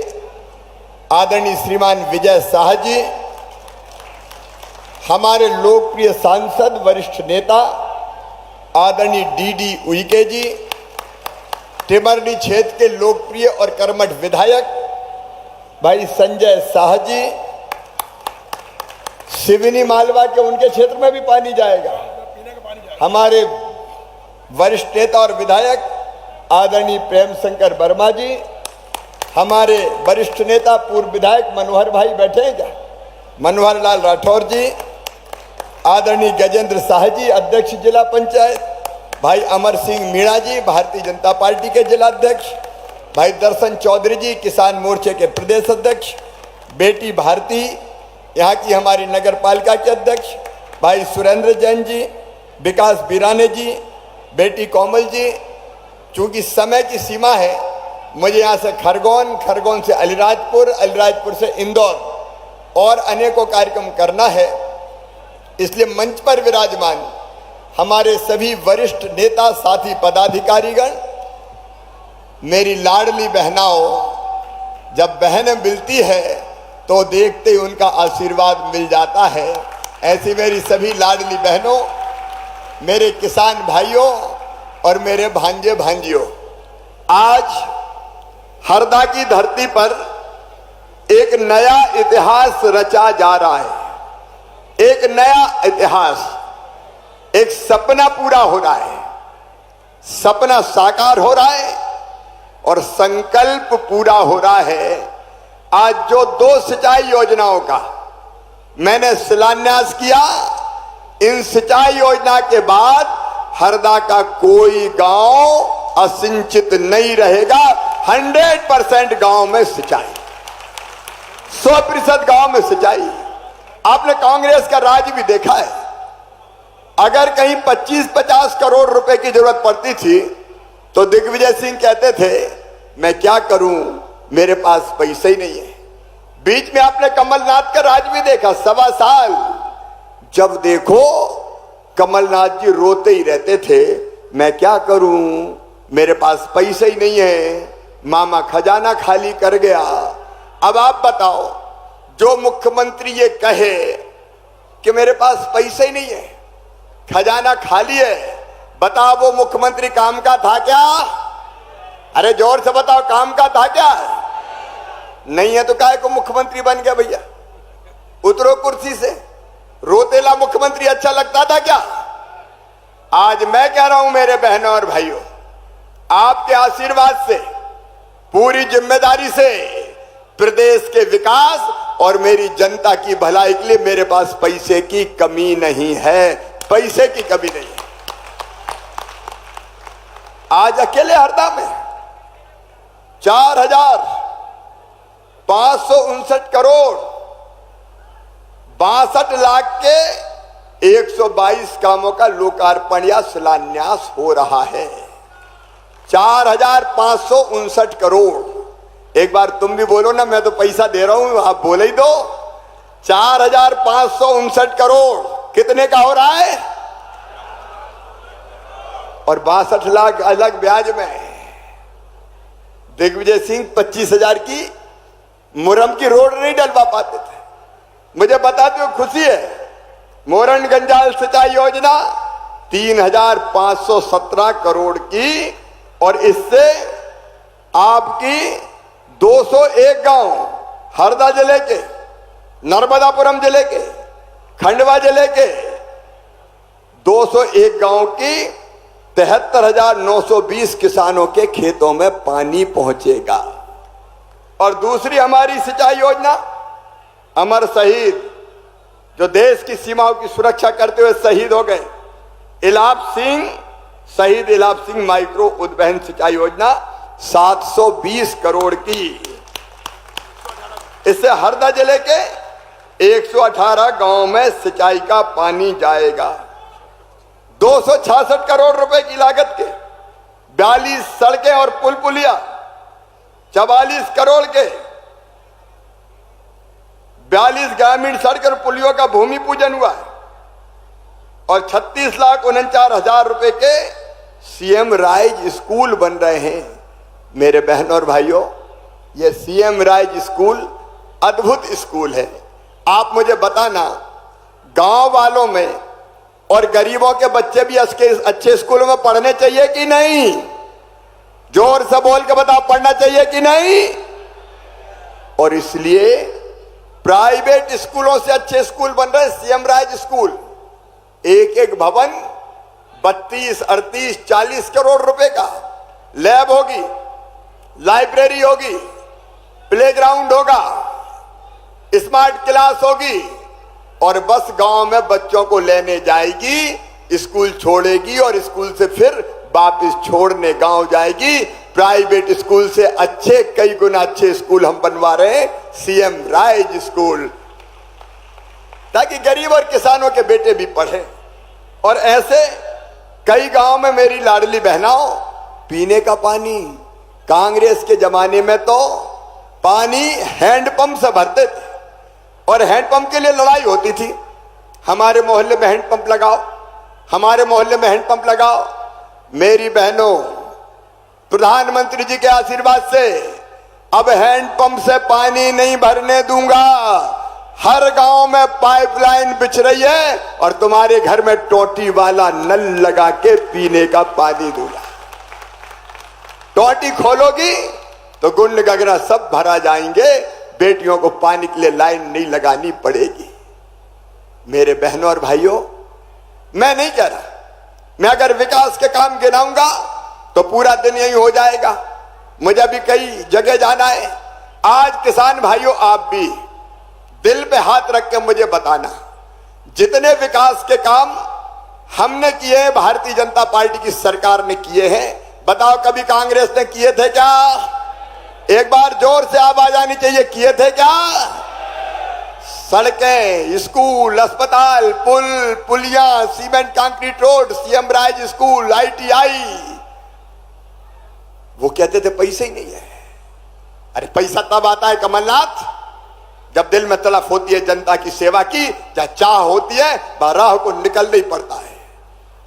आदरणीय श्रीमान विजय शाह जी, हमारे लोकप्रिय सांसद वरिष्ठ नेता आदरणीय डीडी उइके जी, टिमरनी क्षेत्र के लोकप्रिय और कर्मठ विधायक भाई संजय शाह जी, सिवनी मालवा के उनके क्षेत्र में भी पानी जाएगा। हमारे वरिष्ठ नेता और विधायक आदरणीय प्रेम शंकर वर्मा जी, हमारे वरिष्ठ नेता पूर्व विधायक मनोहर भाई बैठे हैं क्या, मनोहर लाल राठौर जी, आदरणीय गजेंद्र शाह जी अध्यक्ष जिला पंचायत, भाई अमर सिंह मीणा जी भारतीय जनता पार्टी के जिला अध्यक्ष, भाई दर्शन चौधरी जी किसान मोर्चे के प्रदेश अध्यक्ष, बेटी भारती यहाँ की हमारी नगर पालिका के अध्यक्ष, भाई सुरेंद्र जैन जी, विकास बिराने जी, बेटी कोमल जी। चूंकि समय की सीमा है, मुझे यहाँ से खरगोन से अलीराजपुर, अलीराजपुर से इंदौर और अनेकों कार्यक्रम करना है, इसलिए मंच पर विराजमान हमारे सभी वरिष्ठ नेता साथी पदाधिकारीगण, मेरी लाडली बहनाओं, जब बहनें मिलती है तो देखते ही उनका आशीर्वाद मिल जाता है। ऐसी मेरी सभी लाडली बहनों, मेरे किसान भाइयों और मेरे भांजे भांजियों, आज हरदा की धरती पर एक नया इतिहास रचा जा रहा है। एक नया इतिहास, एक सपना पूरा हो रहा है, सपना साकार हो रहा है और संकल्प पूरा हो रहा है। आज जो 2 सिंचाई योजनाओं का मैंने शिलान्यास किया। इन सिंचाई योजना के बाद हरदा का कोई गांव असिंचित नहीं रहेगा। 100% गांव में सिंचाई, 100% गांव में सिंचाई। आपने कांग्रेस का राज भी देखा है। अगर कहीं 25-50 करोड़ रुपए की जरूरत पड़ती थी तो दिग्विजय सिंह कहते थे मैं क्या करूं, मेरे पास पैसे ही नहीं है। बीच में आपने कमलनाथ का राज भी देखा, 1.25 साल। जब देखो कमलनाथ जी रोते ही रहते थे, मैं क्या करूं, मेरे पास पैसे ही नहीं है, मामा खजाना खाली कर गया। अब आप बताओ, जो मुख्यमंत्री ये कहे कि मेरे पास पैसे ही नहीं है, खजाना खाली है, बताओ वो मुख्यमंत्री काम का था क्या? अरे जोर से बताओ, काम का था क्या? नहीं है तो काहे को मुख्यमंत्री बन गया भैया? उतरो कुर्सी से। रोतेला मुख्यमंत्री अच्छा लगता था क्या? आज मैं कह रहा हूं मेरे बहनों और भाइयों, आपके आशीर्वाद से, पूरी जिम्मेदारी से प्रदेश के विकास और मेरी जनता की भलाई के लिए मेरे पास पैसे की कमी नहीं है, पैसे की कमी नहीं है। आज अकेले हरदा में 4,559 करोड़ 62 लाख के 122 कामों का लोकार्पण या शिलान्यास हो रहा है। 4,559 करोड़। एक बार तुम भी बोलो ना, मैं तो पैसा दे रहा हूं, आप बोले ही दो। 4,559 करोड़ कितने का हो रहा है? और 62 लाख अलग ब्याज में। दिग्विजय सिंह 25,000 की मुरम की रोड नहीं डलवा पाते थे। मुझे बताते हो खुशी है। मोरन गंजाल सिंचाई योजना 3,517 करोड़ की, और इससे आपकी 201 गांव हरदा जिले के, नर्मदापुरम जिले के, खंडवा जिले के 201 गांव की 73,920 किसानों के खेतों में पानी पहुंचेगा। और दूसरी हमारी सिंचाई योजना, अमर शहीद जो देश की सीमाओं की सुरक्षा करते हुए शहीद हो गए, इलाप सिंह, शहीद इलाप सिंह माइक्रो उद्वहन सिंचाई योजना 720 करोड़ की। इससे हरदा जिले के 118 गांव में सिंचाई का पानी जाएगा। 266 करोड़ रुपए की लागत के 42 सड़कें और पुल पुलिया, 44 करोड़ के 42 ग्रामीण सड़क और पुलियों का भूमि पूजन हुआ है। और 36,49,000 रुपए के सीएम राइज स्कूल बन रहे हैं। मेरे बहनों और भाइयों, ये सीएम राइज स्कूल अद्भुत स्कूल है। आप मुझे बताना, गांव वालों में और गरीबों के बच्चे भी अच्छे स्कूलों में पढ़ने चाहिए कि नहीं? जोर से बोल के बताओ, पढ़ना चाहिए कि नहीं? और इसलिए प्राइवेट स्कूलों से अच्छे स्कूल बन रहे। सीएम राइज स्कूल, एक एक भवन 32, 38, 40 करोड़ रुपए का। लैब होगी, लाइब्रेरी होगी, प्लेग्राउंड होगा, स्मार्ट क्लास होगी, और बस गांव में बच्चों को लेने जाएगी, स्कूल छोड़ेगी और स्कूल से फिर वापस छोड़ने गांव जाएगी। प्राइवेट स्कूल से अच्छे, कई गुना अच्छे स्कूल हम बनवा रहे हैं, सीएम राइज स्कूल, ताकि गरीब और किसानों के बेटे भी पढ़ें। और ऐसे कई गांव में मेरी लाडली बहनाओं, पीने का पानी, कांग्रेस के जमाने में तो पानी हैंडपंप से भरते थे, और हैंडपंप के लिए लड़ाई होती थी। हमारे मोहल्ले में हैंडपंप लगाओ, हमारे मोहल्ले में हैंडपंप लगाओ। मेरी बहनों, प्रधानमंत्री जी के आशीर्वाद से अब हैंडपंप से पानी नहीं भरने दूंगा। हर गांव में पाइपलाइन बिछ रही है और तुम्हारे घर में टोटी वाला नल लगा के पीने का पानी दूंगा। टोटी खोलोगी तो गुंड गगरा सब भरा जाएंगे, बेटियों को पानी के लिए लाइन नहीं लगानी पड़ेगी। मेरे बहनों और भाइयों, मैं नहीं कह रहा, मैं अगर विकास के काम गिनाऊंगा तो पूरा दिन यही हो जाएगा। मुझे भी कई जगह जाना है। आज किसान भाइयों, आप भी दिल पे हाथ रख के मुझे बताना, जितने विकास के काम हमने किए हैं, भारतीय जनता पार्टी की सरकार ने किए हैं, बताओ कभी कांग्रेस ने किए थे क्या? एक बार जोर से आवाज आनी चाहिए, किए थे क्या? सड़कें, स्कूल, अस्पताल, पुल, पुलिया, cement concrete road, CM rise school, ITI। वो कहते थे पैसे ही नहीं है। अरे पैसा तब आता है कमलनाथ जब दिल में तड़प होती है जनता की सेवा की, जब चाह होती है राह को निकलना ही पड़ता है।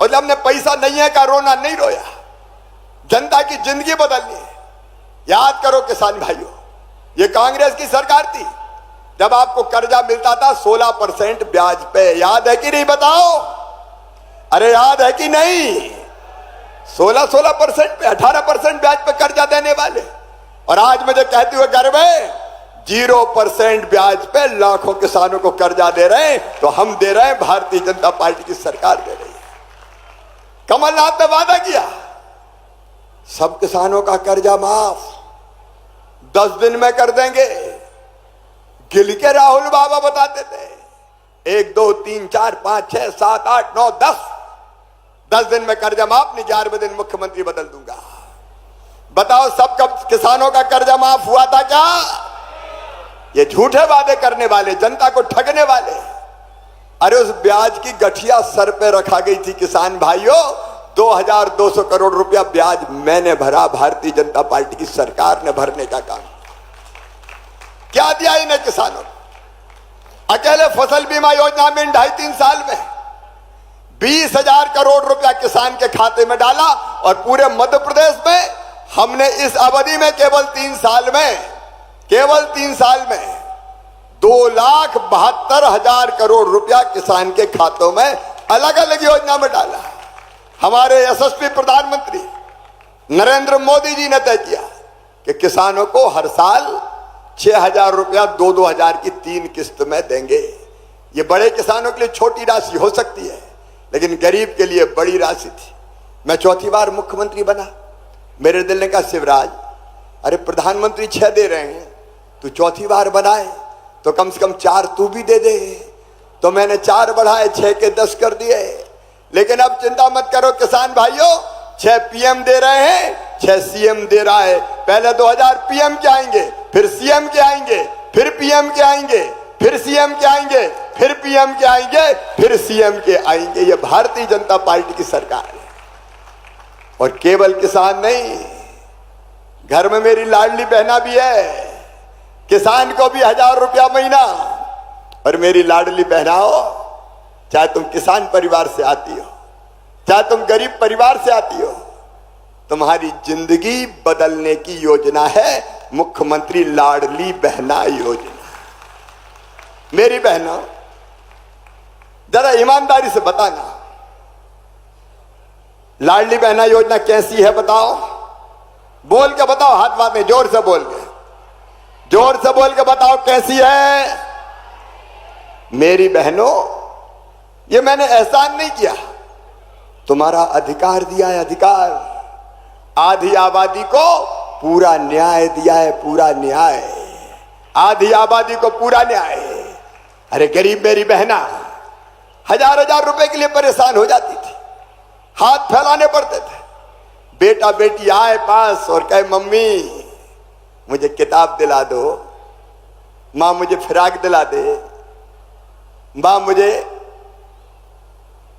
और जब हमने पैसा नहीं है का रोना नहीं रोया, जनता की जिंदगी बदलनी है। याद करो किसान भाइयों, ये कांग्रेस की सरकार थी जब आपको कर्जा मिलता था 16% ब्याज पे, याद है कि नहीं बताओ? अरे याद है कि नहीं? 16% पे 18% ब्याज पे कर्जा देने वाले, और आज मुझे कहते हुए गर्व है 0% ब्याज पे लाखों किसानों को कर्जा दे रहे हैं। तो हम दे रहे हैं, भारतीय जनता पार्टी की सरकार दे रही है। कमलनाथ ने वादा किया सब किसानों का कर्जा माफ 10 दिन में कर देंगे। गिल के राहुल बाबा बताते थे 1 2 3 4 5 6 7 8 9 10 दिन में कर्जा माफ नहीं, 11वें दिन मुख्यमंत्री बदल दूंगा। बताओ सबका किसानों का कर्जा माफ हुआ था क्या? ये झूठे वादे करने वाले, जनता को ठगने वाले। अरे उस ब्याज की गठिया सर पे रखा गई थी किसान भाइयों, 2200 करोड़ रुपया ब्याज मैंने भरा, भारतीय जनता पार्टी की सरकार ने भरने का काम। क्या दिया इन्हें किसानों? अकेले फसल बीमा योजना में 2.5-3 साल में 20,000 करोड़ रुपया किसान के खाते में डाला, और पूरे मध्य प्रदेश में हमने इस अवधि में केवल 3 साल में 2,72,000 करोड़ रुपया किसान के खातों में अलग अलग योजना में डाला। हमारे यशस्वी प्रधानमंत्री नरेंद्र मोदी जी ने तय किया कि किसानों को हर साल 6,000 रुपया 2-2 की 3 किस्त में देंगे। ये बड़े किसानों के लिए छोटी राशि हो सकती है, लेकिन गरीब के लिए बड़ी राशि थी। मैं चौथी बार मुख्यमंत्री बना, मेरे दिल ने कहा शिवराज, अरे प्रधानमंत्री 6 दे रहे हैं, तू चौथी बार बनाए तो कम से कम 4 तू भी दे दे। तो मैंने 4 बढ़ाए, 6 के 10 कर दिए। लेकिन अब चिंता मत करो किसान भाइयों, 6 PM दे रहे हैं, 6 CM दे रहा है। पहले 2000 PM के आएंगे, फिर CM के आएंगे, फिर PM के आएंगे, फिर CM के आएंगे, फिर PM के आएंगे, फिर CM के आएंगे। ये भारतीय जनता पार्टी की सरकार है। और केवल किसान नहीं, घर में मेरी लाडली बहना भी है, किसान को भी 1000 रुपया महीना। और मेरी लाडली बहना हो, चाहे तुम किसान परिवार से आती हो, चाहे तुम गरीब परिवार से आती हो, तुम्हारी जिंदगी बदलने की योजना है मुख्यमंत्री लाडली बहना योजना। मेरी बहनों, जरा ईमानदारी से बताना, लाडली बहना योजना कैसी है बताओ? बोल के बताओ, हाथ बात में, जोर से बोल के बताओ कैसी है? मेरी बहनों, ये मैंने एहसान नहीं किया, तुम्हारा अधिकार दिया है, अधिकार। आधी आबादी को पूरा न्याय दिया है, पूरा न्याय। आधी आबादी को पूरा न्याय। अरे गरीब मेरी बहना 1000-1000 रुपए के लिए परेशान हो जाती थी, हाथ फैलाने पड़ते थे। बेटा बेटी आए पास और कहे मम्मी मुझे किताब दिला दो, माँ मुझे फ्राक दिला दे, माँ मुझे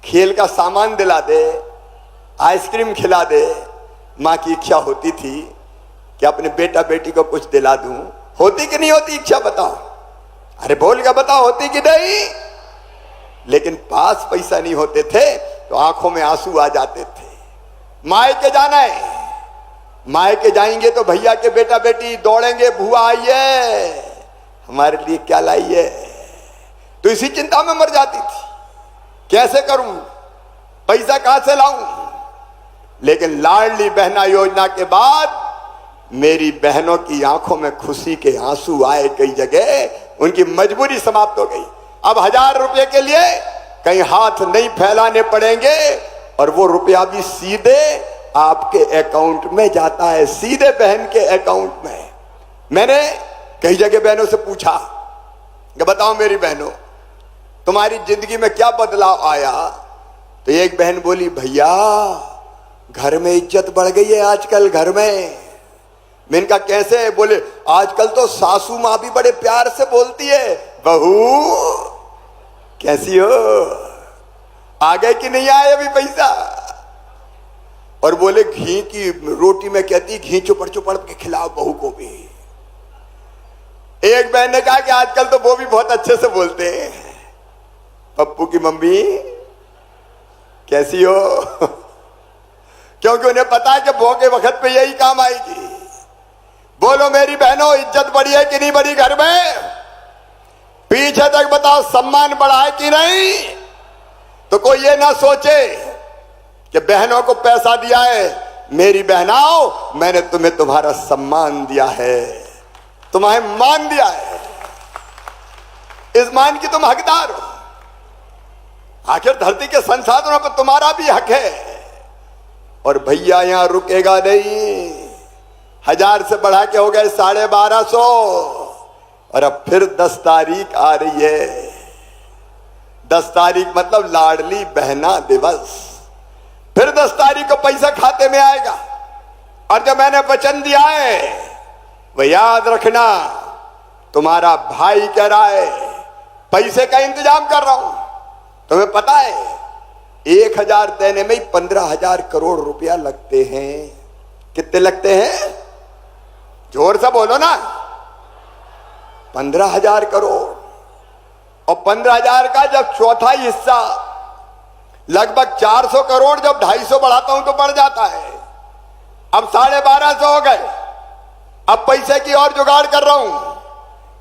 खेल का सामान दिला दे, आइसक्रीम खिला दे। माँ की इच्छा होती थी कि अपने बेटा बेटी को कुछ दिला दूं। होती कि नहीं होती इच्छा बताओ? अरे बोल के बताओ, होती कि नहीं? लेकिन पास पैसा नहीं होते थे तो आंखों में आंसू आ जाते थे। मायके जाना है, मायके जाएंगे तो भैया के बेटा बेटी दौड़ेंगे, बुआ आई है, हमारे लिए क्या लाई है। तो इसी चिंता में मर जाती थी, कैसे करूं, पैसा कहां से लाऊं। लेकिन लाडली बहना योजना के बाद मेरी बहनों की आंखों में खुशी के आंसू आए। कई जगह उनकी मजबूरी समाप्त हो गई। अब 1000 रुपए के लिए कहीं हाथ नहीं फैलाने पड़ेंगे, और वो रुपया भी सीधे आपके अकाउंट में जाता है, सीधे बहन के अकाउंट में। मैंने कई जगह बहनों से पूछा, कि बताओ मेरी बहनों, तुम्हारी जिंदगी में क्या बदलाव आया? तो एक बहन बोली, भैया घर में इज्जत बढ़ गई है आजकल घर में। मैंने कहा कैसे? बोले आजकल तो सासू माँ भी बड़े प्यार से बोलती है, बहू कैसी हो, आ गए कि नहीं आए अभी पैसा? और बोले घी की रोटी में कहती घी चुपड़ चुपड़ के खिलाओ बहू को भी। एक बहन ने कहा कि आजकल तो वो भी बहुत अच्छे से बोलते हैं, पप्पू की मम्मी कैसी हो, क्योंकि उन्हें पता है कि बहू के वक्त पे यही काम आएगी। बोलो मेरी बहनों, इज्जत बढ़ी है कि नहीं बढ़ी घर में? पीछे तक बताओ, सम्मान बढ़ा है कि नहीं? तो कोई ये ना सोचे कि बहनों को पैसा दिया है। मेरी बहनाओं, मैंने तुम्हें तुम्हारा सम्मान दिया है, तुम्हें मान दिया है, इस मान की तुम हकदार हो। आखिर धरती के संसाधनों पर तुम्हारा भी हक है। और भैया यहां रुकेगा नहीं, 1000 से बढ़ा के हो गए 1250, और अब फिर 10 तारीख आ रही है। 10 तारीख मतलब लाडली बहना दिवस। फिर 10 तारीख को पैसा खाते में आएगा, और जब मैंने वचन दिया है वह याद रखना, तुम्हारा भाई कह रहा है पैसे का इंतजाम कर रहा हूं। तुम्हें पता है 1000 देने में ही 15,000 करोड़ रुपया लगते हैं। कितने लगते हैं? जोर से बोलो ना। 15,000 करोड़। और 15,000 का जब चौथा हिस्सा लगभग 400 करोड़, जब 250 बढ़ाता हूं तो बढ़ जाता है। अब 1250 हो गए। अब पैसे की और जुगाड़ कर रहा हूं,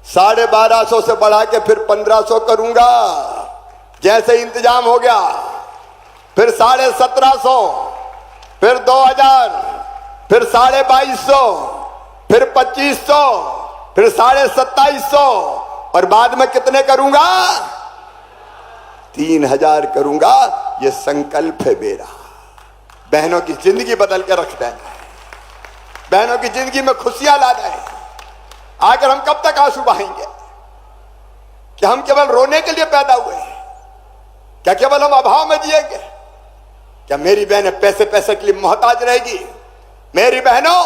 1250 से बढ़ा के फिर 1500 करूंगा। जैसे इंतजाम हो गया, फिर 1750, फिर 2000, फिर 2250, फिर 2500, फिर 2750, और बाद में कितने करूंगा? 3000 करूंगा। ये संकल्प है मेरा। बहनों की जिंदगी बदल के रख देना है, बहनों की जिंदगी में खुशियां लाना है। आखिर हम कब तक आंसू बहाएंगे? क्या हम केवल रोने के लिए पैदा हुए हैं? क्या केवल हम अभाव में जिएंगे? क्या मेरी बहनें पैसे पैसे के लिए मोहताज रहेगी? मेरी बहनों,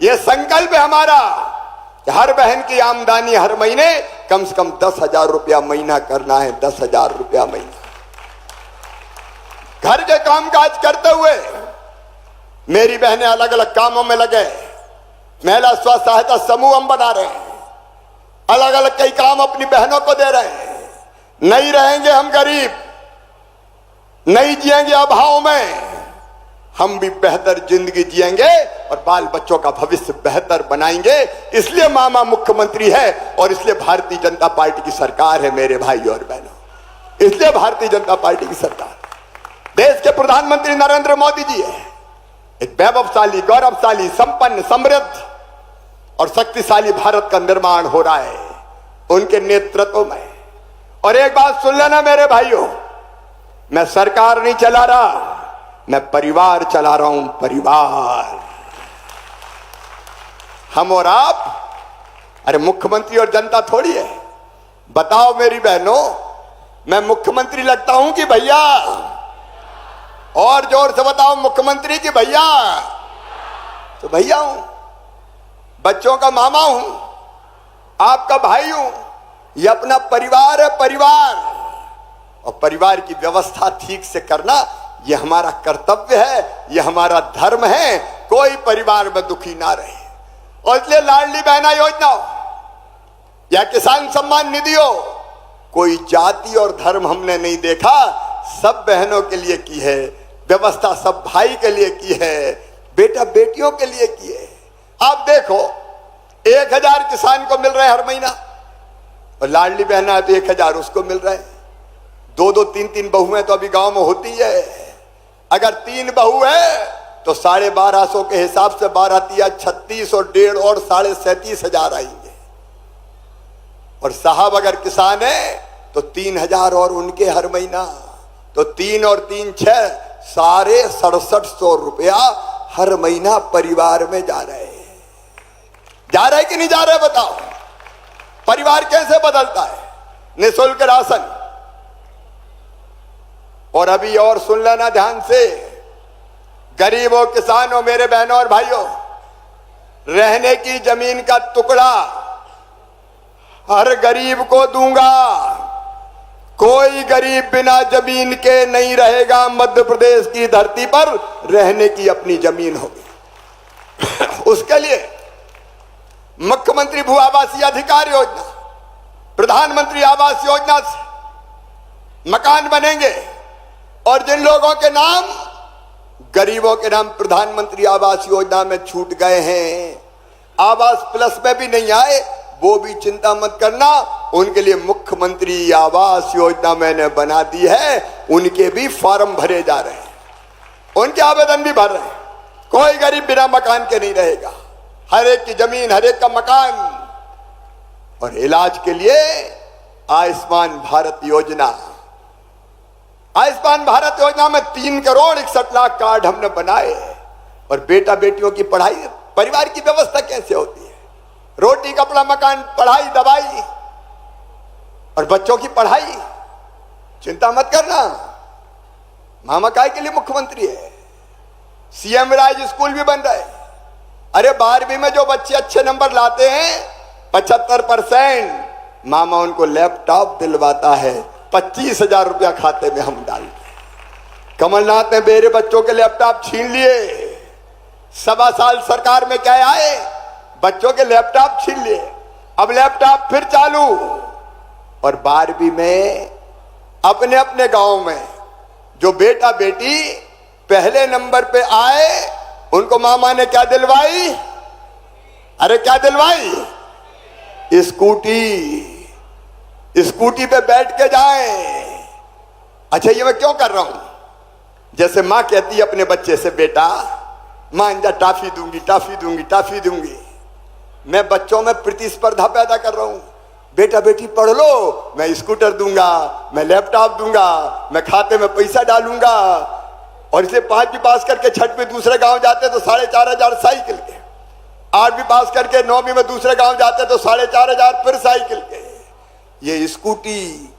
यह संकल्प है हमारा कि हर बहन की आमदनी हर महीने कम से कम 10,000 रुपया महीना करना है। 10,000 रुपया महीना। घर के कामकाज करते हुए मेरी बहनें अलग अलग कामों में लगे। महिला स्व सहायता समूह हम बना रहे हैं, अलग अलग कई काम अपनी बहनों को दे रहे हैं। नहीं रहेंगे हम गरीब, नहीं जिएंगे अभाव में, हम भी बेहतर जिंदगी जिएंगे और बाल बच्चों का भविष्य बेहतर बनाएंगे। इसलिए मामा मुख्यमंत्री है और इसलिए भारतीय जनता पार्टी की सरकार है मेरे भाई और बहनों। इसलिए भारतीय जनता पार्टी की सरकार, देश के प्रधानमंत्री नरेंद्र मोदी जी है। एक वैभवशाली, गौरवशाली, संपन्न, समृद्ध और शक्तिशाली भारत का निर्माण हो रहा है उनके नेतृत्व में। और एक बात सुन लेना मेरे भाइयों, मैं सरकार नहीं चला रहा, मैं परिवार चला रहा हूं। परिवार, हम और आप, अरे मुख्यमंत्री और जनता थोड़ी है। बताओ मेरी बहनों, मैं मुख्यमंत्री लगता हूं कि भैया? और जोर से बताओ, मुख्यमंत्री की भैया? तो भैया हूं, बच्चों का मामा हूं, आपका भाई हूं। ये अपना परिवार है, परिवार। और परिवार की व्यवस्था ठीक से करना ये हमारा कर्तव्य है, ये हमारा धर्म है। कोई परिवार में दुखी ना रहे। और इसलिए लाडली बहना योजना हो या किसान सम्मान निधि हो, कोई जाति और धर्म हमने नहीं देखा, सब बहनों के लिए की है व्यवस्था, सब भाई के लिए की है, बेटा बेटियों के लिए की है। आप देखो, 1000 किसान को मिल रहे हर महीना, और लाडली बहना है तो 1000 उसको मिल रहा है। 2-2, 3-3 बहुएं तो अभी गांव में होती है। अगर 3 बहू है तो 1250 के हिसाब से 12 तिया 36 और 1.5 और 37,500 आएंगे। और साहब अगर किसान है तो 3000 और उनके हर महीना, तो 3 और 3 6, 67,500 रुपया हर महीना परिवार में जा रहे हैं। जा रहे कि नहीं जा रहे? बताओ, परिवार कैसे बदलता है? निःशुल्क राशन। और अभी और सुन लेना ध्यान से, गरीबों, किसानों, मेरे बहनों और भाइयों, रहने की जमीन का टुकड़ा हर गरीब को दूंगा। कोई गरीब बिना जमीन के नहीं रहेगा। मध्य प्रदेश की धरती पर रहने की अपनी जमीन होगी। उसके लिए मुख्यमंत्री भू आवासीय अधिकार योजना, प्रधानमंत्री आवास योजना से मकान बनेंगे। और जिन लोगों के नाम, गरीबों के नाम प्रधानमंत्री आवास योजना में छूट गए हैं, आवास प्लस में भी नहीं आए, वो भी चिंता मत करना, उनके लिए मुख्यमंत्री आवास योजना मैंने बना दी है। उनके भी फॉर्म भरे जा रहे हैं, उनके आवेदन भी भर रहे हैं। कोई गरीब बिना मकान के नहीं रहेगा। हर एक की जमीन, हर एक का मकान। और इलाज के लिए आयुष्मान भारत योजना, आयुष्मान भारत योजना में 3,61,00,000 कार्ड हमने बनाए। और बेटा बेटियों की पढ़ाई, परिवार की व्यवस्था कैसे होती है, रोटी कपड़ा मकान, पढ़ाई दवाई और बच्चों की पढ़ाई, चिंता मत करना। मामा काय के लिए मुख्यमंत्री है। सीएम राज स्कूल भी बन रहे हैं। अरे 12वीं में जो बच्चे अच्छे नंबर लाते हैं 75%, मामा उनको लैपटॉप दिलवाता है। 25,000 रुपया खाते में हम डालते हैं। कमलनाथ ने मेरे बच्चों के लैपटॉप छीन लिए। 1.25 साल सरकार में क्या आए, बच्चों के लैपटॉप छीन लिए। अब लैपटॉप फिर चालू। और 12वीं में अपने अपने गांव में जो बेटा बेटी पहले नंबर पे आए, उनको मामा ने क्या दिलवाई? अरे क्या दिलवाई? स्कूटी। स्कूटी पे बैठ के जाएं। अच्छा, ये मैं क्यों कर रहा हूं? जैसे मां कहती है अपने बच्चे से, बेटा मान जा, टॉफी दूंगी, टॉफी दूंगी, टॉफी दूंगी। मैं बच्चों में प्रतिस्पर्धा पैदा कर रहा हूं। बेटा बेटी पढ़ लो, मैं स्कूटर दूंगा, मैं लैपटॉप दूंगा, मैं खाते में पैसा डालूंगा। और इसे 5वीं पास करके 6वीं दूसरे गांव जाते तो 4,500 साइकिल के, 8वीं पास करके 9वीं में दूसरे गांव जाते तो 4,500 फिर साइकिल के। ये स्कूटी,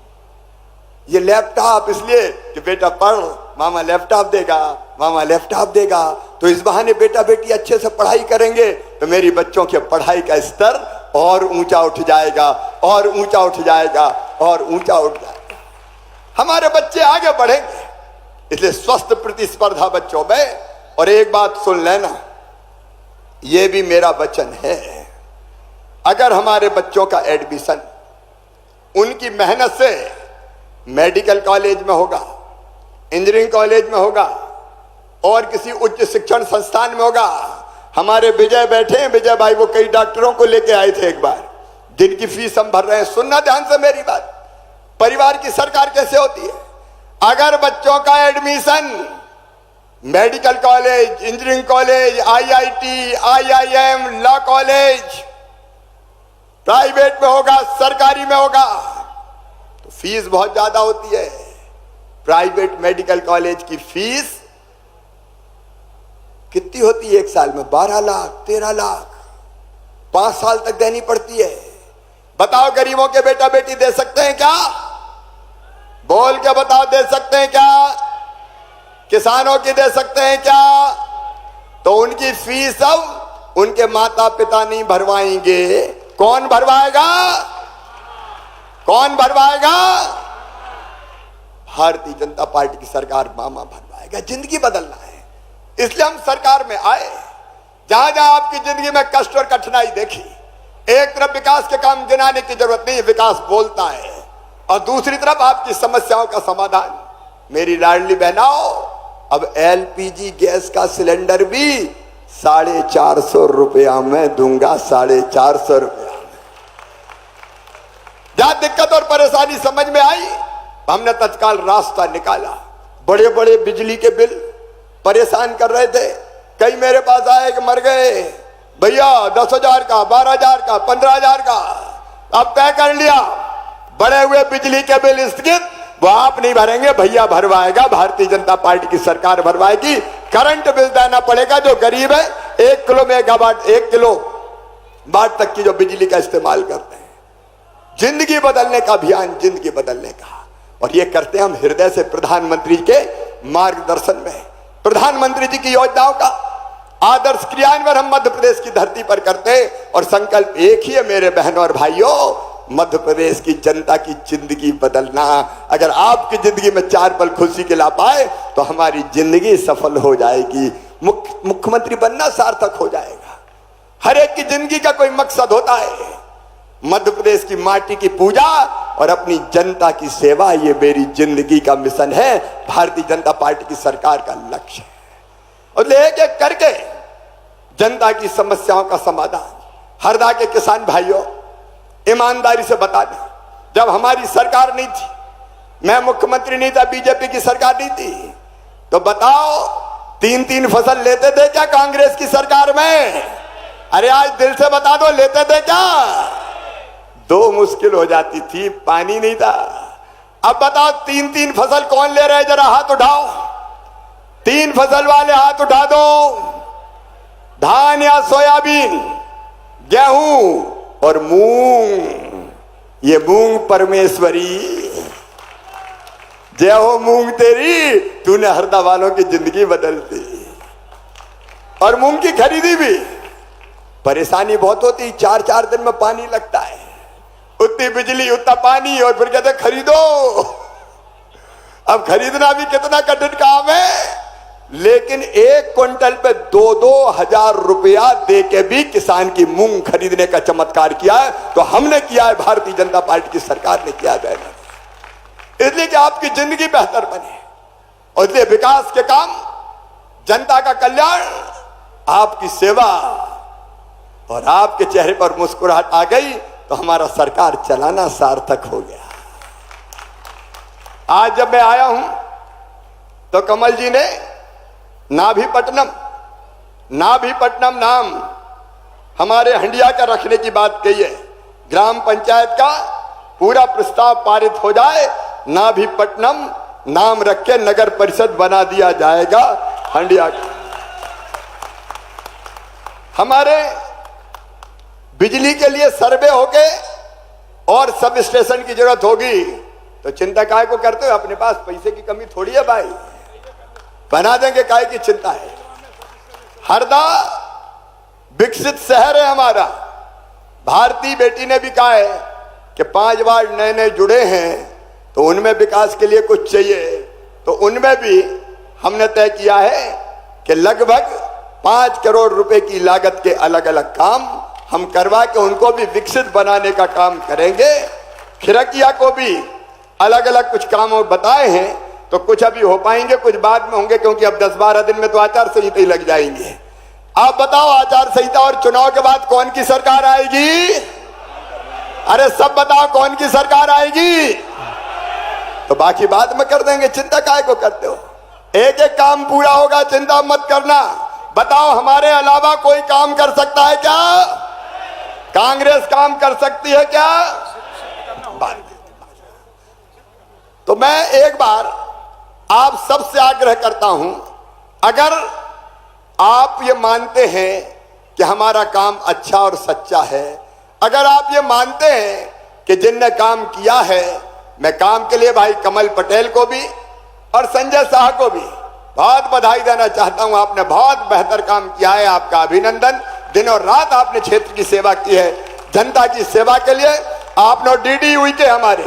ये लैपटॉप, इसलिए कि बेटा पढ़, मामा लैपटॉप देगा, मामा लैपटॉप देगा। तो इस बहाने बेटा बेटी अच्छे से पढ़ाई करेंगे तो मेरी बच्चों के पढ़ाई का स्तर और ऊंचा उठ जाएगा, और ऊंचा उठ जाएगा, और ऊंचा उठ जाएगा। हमारे बच्चे आगे बढ़ेंगे। इसलिए स्वस्थ प्रतिस्पर्धा बच्चों में। और एक बात सुन लेना, यह भी मेरा वचन है, अगर हमारे बच्चों का एडमिशन उनकी मेहनत से मेडिकल कॉलेज में होगा, इंजीनियरिंग कॉलेज में होगा, और किसी उच्च शिक्षण संस्थान में होगा। हमारे विजय बैठे हैं, विजय भाई, वो कई डॉक्टरों को लेके आए थे एक बार, जिनकी फीस हम भर रहे हैं। सुनना ध्यान से मेरी बात, परिवार की सरकार कैसे होती है। अगर बच्चों का admission medical college, engineering college, IIT, IIM, law college private में होगा, सरकारी में होगा, तो फीस बहुत ज्यादा होती है। प्राइवेट मेडिकल कॉलेज की फीस कितनी होती है एक साल में? 12 लाख, 13 लाख, 5 साल तक देनी पड़ती है। बताओ गरीबों के बेटा बेटी दे सकते हैं क्या? बोल के बताओ, दे सकते हैं क्या? किसानों की दे सकते हैं क्या? तो उनकी फीस अब उनके माता पिता नहीं भरवाएंगे। कौन भरवाएगा? कौन भरवाएगा? भारतीय जनता पार्टी की सरकार, मामा भरवाएगा। जिंदगी बदलना है, इसलिए हम सरकार में आए। जहां जहां आपकी जिंदगी में कष्ट और कठिनाई देखी, एक तरफ विकास के काम गिनाने की जरूरत नहीं है, विकास बोलता है, और दूसरी तरफ आपकी समस्याओं का समाधान। मेरी लाडली बहनाओ, अब LPG गैस का सिलेंडर भी 450 रुपया में दूंगा, 450 रुपया में। जहां दिक्कत और परेशानी समझ में आई, हमने तत्काल रास्ता निकाला। बड़े बड़े बिजली के बिल परेशान कर रहे थे। कई मेरे पास आए कि मर गए भैया, 10,000 का, 12,000 का, 15,000 का। अब तय कर लिया, बढ़े हुए बिजली के बिल स्थगित, वो आप नहीं भरेंगे, भैया भरवाएगा, भारतीय जनता पार्टी की सरकार भरवाएगी। करंट बिल देना पड़ेगा। जो गरीब है 1 किलो मेगावाट, 1 किलो वाट तक की जो बिजली का इस्तेमाल करते हैं, जिंदगी बदलने का अभियान, जिंदगी बदलने का। और ये करते हम हृदय से प्रधानमंत्री के मार्गदर्शन में। प्रधानमंत्री जी की योजनाओं का आदर्श क्रियान्वयन हम मध्य प्रदेश की धरती पर करते और संकल्प एक ही है मेरे बहनों और भाइयों, मध्य प्रदेश की जनता की जिंदगी बदलना। अगर आपकी जिंदगी में 4 पल खुशी के ला पाए तो हमारी जिंदगी सफल हो जाएगी, मुख्यमंत्री बनना सार्थक हो जाएगा। हर एक की जिंदगी का कोई मकसद होता है। मध्य प्रदेश की माटी की पूजा और अपनी जनता की सेवा, ये मेरी जिंदगी का मिशन है, भारतीय जनता पार्टी की सरकार का लक्ष्य है। और एक एक करके जनता की समस्याओं का समाधान। हरदा के किसान भाइयों, ईमानदारी से बता दें, जब हमारी सरकार नहीं थी, मैं मुख्यमंत्री नहीं था, बीजेपी की सरकार नहीं थी, तो बताओ 3-3 फसल लेते थे क्या कांग्रेस की सरकार में? अरे आज दिल से बता दो, लेते थे क्या? 2 मुश्किल हो जाती थी, पानी नहीं था। अब बताओ 3-3 फसल कौन ले रहे? जरा हाथ उठाओ, 3 फसल वाले हाथ उठा दो। धान या सोयाबीन, गेहूं और मूंग। ये मूंग परमेश्वरी, जय हो मूंग तेरी, तूने हरदा वालों की जिंदगी बदल दी। और मूंग की खरीदी भी परेशानी बहुत होती, 4-4 दिन में पानी लगता है, उतनी बिजली उतना पानी, और फिर कहते खरीदो। अब खरीदना भी कितना कठिन काम है, लेकिन 1 क्विंटल पे 2-2 हजार रुपया दे के भी किसान की मूंग खरीदने का चमत्कार किया है। तो हमने किया है, भारतीय जनता पार्टी की सरकार ने किया है, इसलिए कि आपकी जिंदगी बेहतर बने। और इसलिए विकास के काम, जनता का कल्याण, आपकी सेवा, और आपके चेहरे पर मुस्कुराहट आ गई तो हमारा सरकार चलाना सार्थक हो गया। आज जब मैं आया हूं तो कमल जी ने नाभीपट्टनम नाम हमारे हंडिया का रखने की बात कही है। ग्राम पंचायत का पूरा प्रस्ताव पारित हो जाए, नाभीपट्टनम नाम रख के नगर परिषद बना दिया जाएगा हंडिया का। हमारे बिजली के लिए सर्वे होके और सब स्टेशन की जरूरत होगी, तो चिंता काहे को करते हो? अपने पास पैसे की कमी थोड़ी है भाई, बना देंगे, काहे की चिंता है। हरदा विकसित शहर है हमारा। भारती बेटी ने भी कहा है कि 5 वार्ड नए जुड़े हैं, तो उनमें विकास के लिए कुछ चाहिए। तो उनमें भी हमने तय किया है कि लगभग 5 करोड़ रुपए की लागत के अलग अलग काम हम करवा के उनको भी विकसित बनाने का काम करेंगे। खिरकिया को भी अलग अलग कुछ काम और बताए हैं, तो कुछ अभी हो पाएंगे, कुछ बाद में होंगे, क्योंकि अब 10-12 दिन में तो आचार संहिता ही लग जाएंगे। आप बताओ, आचार संहिता और चुनाव के बाद कौन की सरकार आएगी? अरे सब बताओ, कौन की सरकार आएगी? तो बाकी बाद में कर देंगे, चिंता काहे को करते हो? एक एक काम पूरा होगा, चिंता मत करना। बताओ, हमारे अलावा कोई काम कर सकता है क्या? कांग्रेस काम कर सकती है क्या? तो मैं एक बार आप सबसे आग्रह करता हूं, अगर आप ये मानते हैं कि हमारा काम अच्छा और सच्चा है, अगर आप ये मानते हैं कि जिनने काम किया है, मैं काम के लिए भाई कमल पटेल को भी और संजय शाह को भी बहुत बधाई देना चाहता हूं। आपने बहुत बेहतर काम किया है, आपका अभिनंदन। दिन और रात आपने क्षेत्र की सेवा की है, जनता की सेवा के लिए। आपने डीडी हुई के हमारे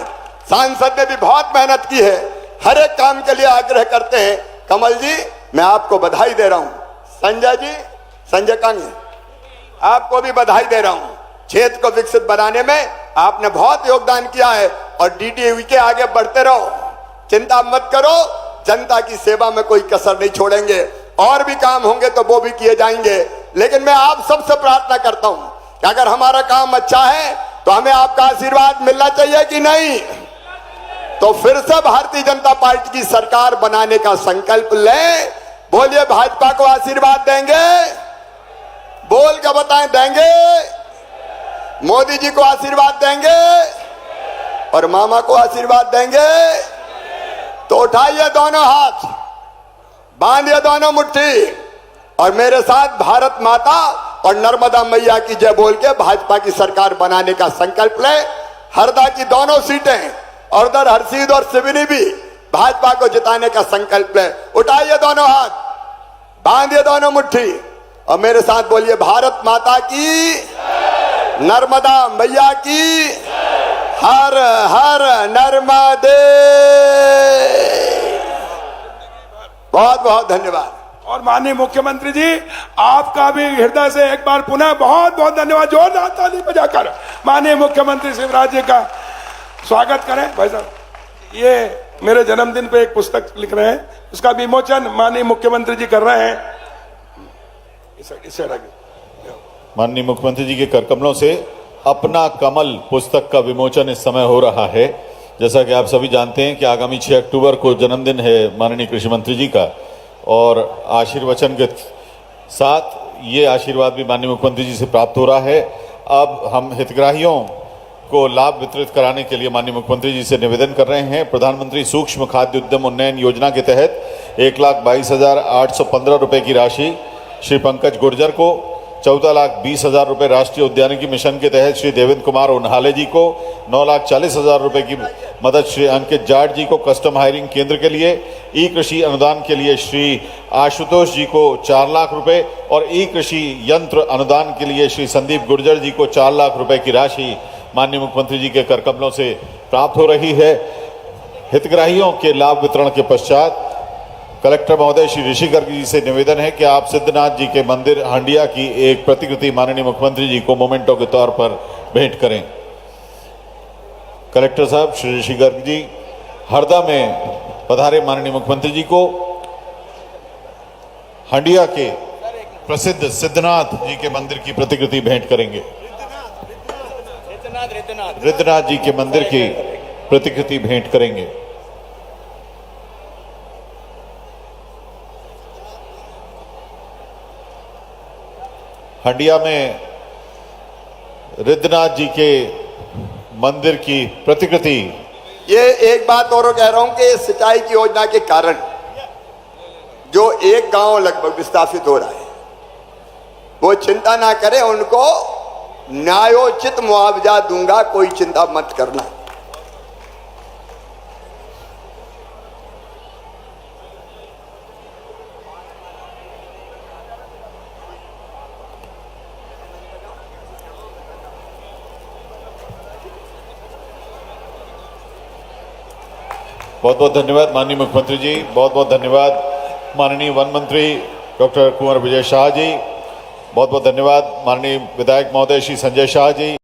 सांसद ने भी बहुत मेहनत की है, हर एक काम के लिए आग्रह करते हैं। कमल जी, मैं आपको बधाई दे रहा हूं। संजय जी, संजय कांगे, आपको भी बधाई दे रहा हूं। क्षेत्र को विकसित बनाने में आपने बहुत योगदान किया है, और डीडी के आगे बढ़ते रहो, चिंता मत करो, जनता की सेवा में कोई कसर नहीं छोड़ेंगे। और भी काम होंगे तो वो भी किए जाएंगे, लेकिन मैं आप सबसे प्रार्थना करता हूं कि अगर हमारा काम अच्छा है तो हमें आपका आशीर्वाद मिलना चाहिए कि नहीं? तो फिर से भारतीय जनता पार्टी की सरकार बनाने का संकल्प लें। बोलिए, भाजपा को आशीर्वाद देंगे? बोल के बताएं, देंगे? मोदी जी को आशीर्वाद देंगे और मामा को आशीर्वाद देंगे? तो उठाइए दोनों हाथ, बांधिए दोनों मुट्ठी, और मेरे साथ भारत माता और नर्मदा मैया की जय बोल के भाजपा की सरकार बनाने का संकल्प लें। हरदा की दोनों सीटें और उधर हरसीद और सिवनी भी भाजपा को जिताने का संकल्प है। उठाइए दोनों हाथ, बांधिए दोनों मुट्ठी और मेरे साथ बोलिए भारत माता की, नर्मदा मैया की, हर हर नर्मदे। बहुत बहुत धन्यवाद। और माननीय मुख्यमंत्री जी, आपका भी हृदय से एक बार पुनः बहुत बहुत धन्यवाद। जोरदार ताली बजाकर माननीय मुख्यमंत्री शिवराज जी का स्वागत करें। भाई साहब, ये मेरे जन्मदिन पे एक पुस्तक लिख रहे हैं, उसका विमोचन माननीय मुख्यमंत्री जी कर रहे हैं। माननीय मुख्यमंत्री जी के करकमलों से अपना कमल पुस्तक का विमोचन इस समय हो रहा है। जैसा कि आप सभी जानते हैं कि आगामी 6 अक्टूबर को जन्मदिन है माननीय कृषि मंत्री जी का, और आशीर्वचन के साथ ये आशीर्वाद भी माननीय मुख्यमंत्री जी से प्राप्त हो रहा है। अब हम हितग्राहियों को लाभ वितरित कराने के लिए माननीय मुख्यमंत्री जी से निवेदन कर रहे हैं। प्रधानमंत्री सूक्ष्म खाद्य उद्यम उन्नयन योजना के तहत 1,22,815 रुपये की राशि श्री पंकज गुर्जर को, 14,20,000 रुपये राष्ट्रीय उद्यानिकी मिशन के तहत श्री देवेंद्र कुमार उन्हाले जी को, 9,40,000 रुपये की मदद श्री अंकित जाट जी को कस्टम हायरिंग केंद्र के लिए, ई कृषि अनुदान के लिए श्री आशुतोष जी को 4 लाख रुपए और ई कृषि यंत्र अनुदान के लिए श्री संदीप गुर्जर जी को 4 लाख रुपए की राशि माननीय मुख्यमंत्री जी के करकमलों से प्राप्त हो रही है। हितग्राहियों के लाभ वितरण के पश्चात कलेक्टर महोदय श्री ऋषि गर्ग जी से निवेदन है कि आप सिद्धनाथ जी के मंदिर हंडिया की एक प्रतिकृति माननीय मुख्यमंत्री जी को मोमेंटो के तौर पर भेंट करें। कलेक्टर साहब श्री ऋषि गर्ग जी हरदा में पधारे माननीय मुख्यमंत्री जी को हंडिया के प्रसिद्ध सिद्धनाथ जी के मंदिर की प्रतिकृति भेंट करेंगे। रिद्धनाथ जी के मंदिर की प्रतिकृति भेंट करेंगे। हंडिया में रिद्धनाथ जी के मंदिर की प्रतिकृति। ये एक बात और कह रहा हूं कि सिंचाई की योजना के कारण जो एक गांव लगभग विस्थापित हो रहा है, वो चिंता ना करें, उनको न्यायोचित मुआवजा दूंगा, कोई चिंता मत करना। बहुत बहुत धन्यवाद माननीय मुख्यमंत्री जी, बहुत बहुत धन्यवाद माननीय वन मंत्री डॉक्टर कुंवर विजय शाह जी, बहुत बहुत धन्यवाद माननीय विधायक महोदय श्री संजय शाह जी।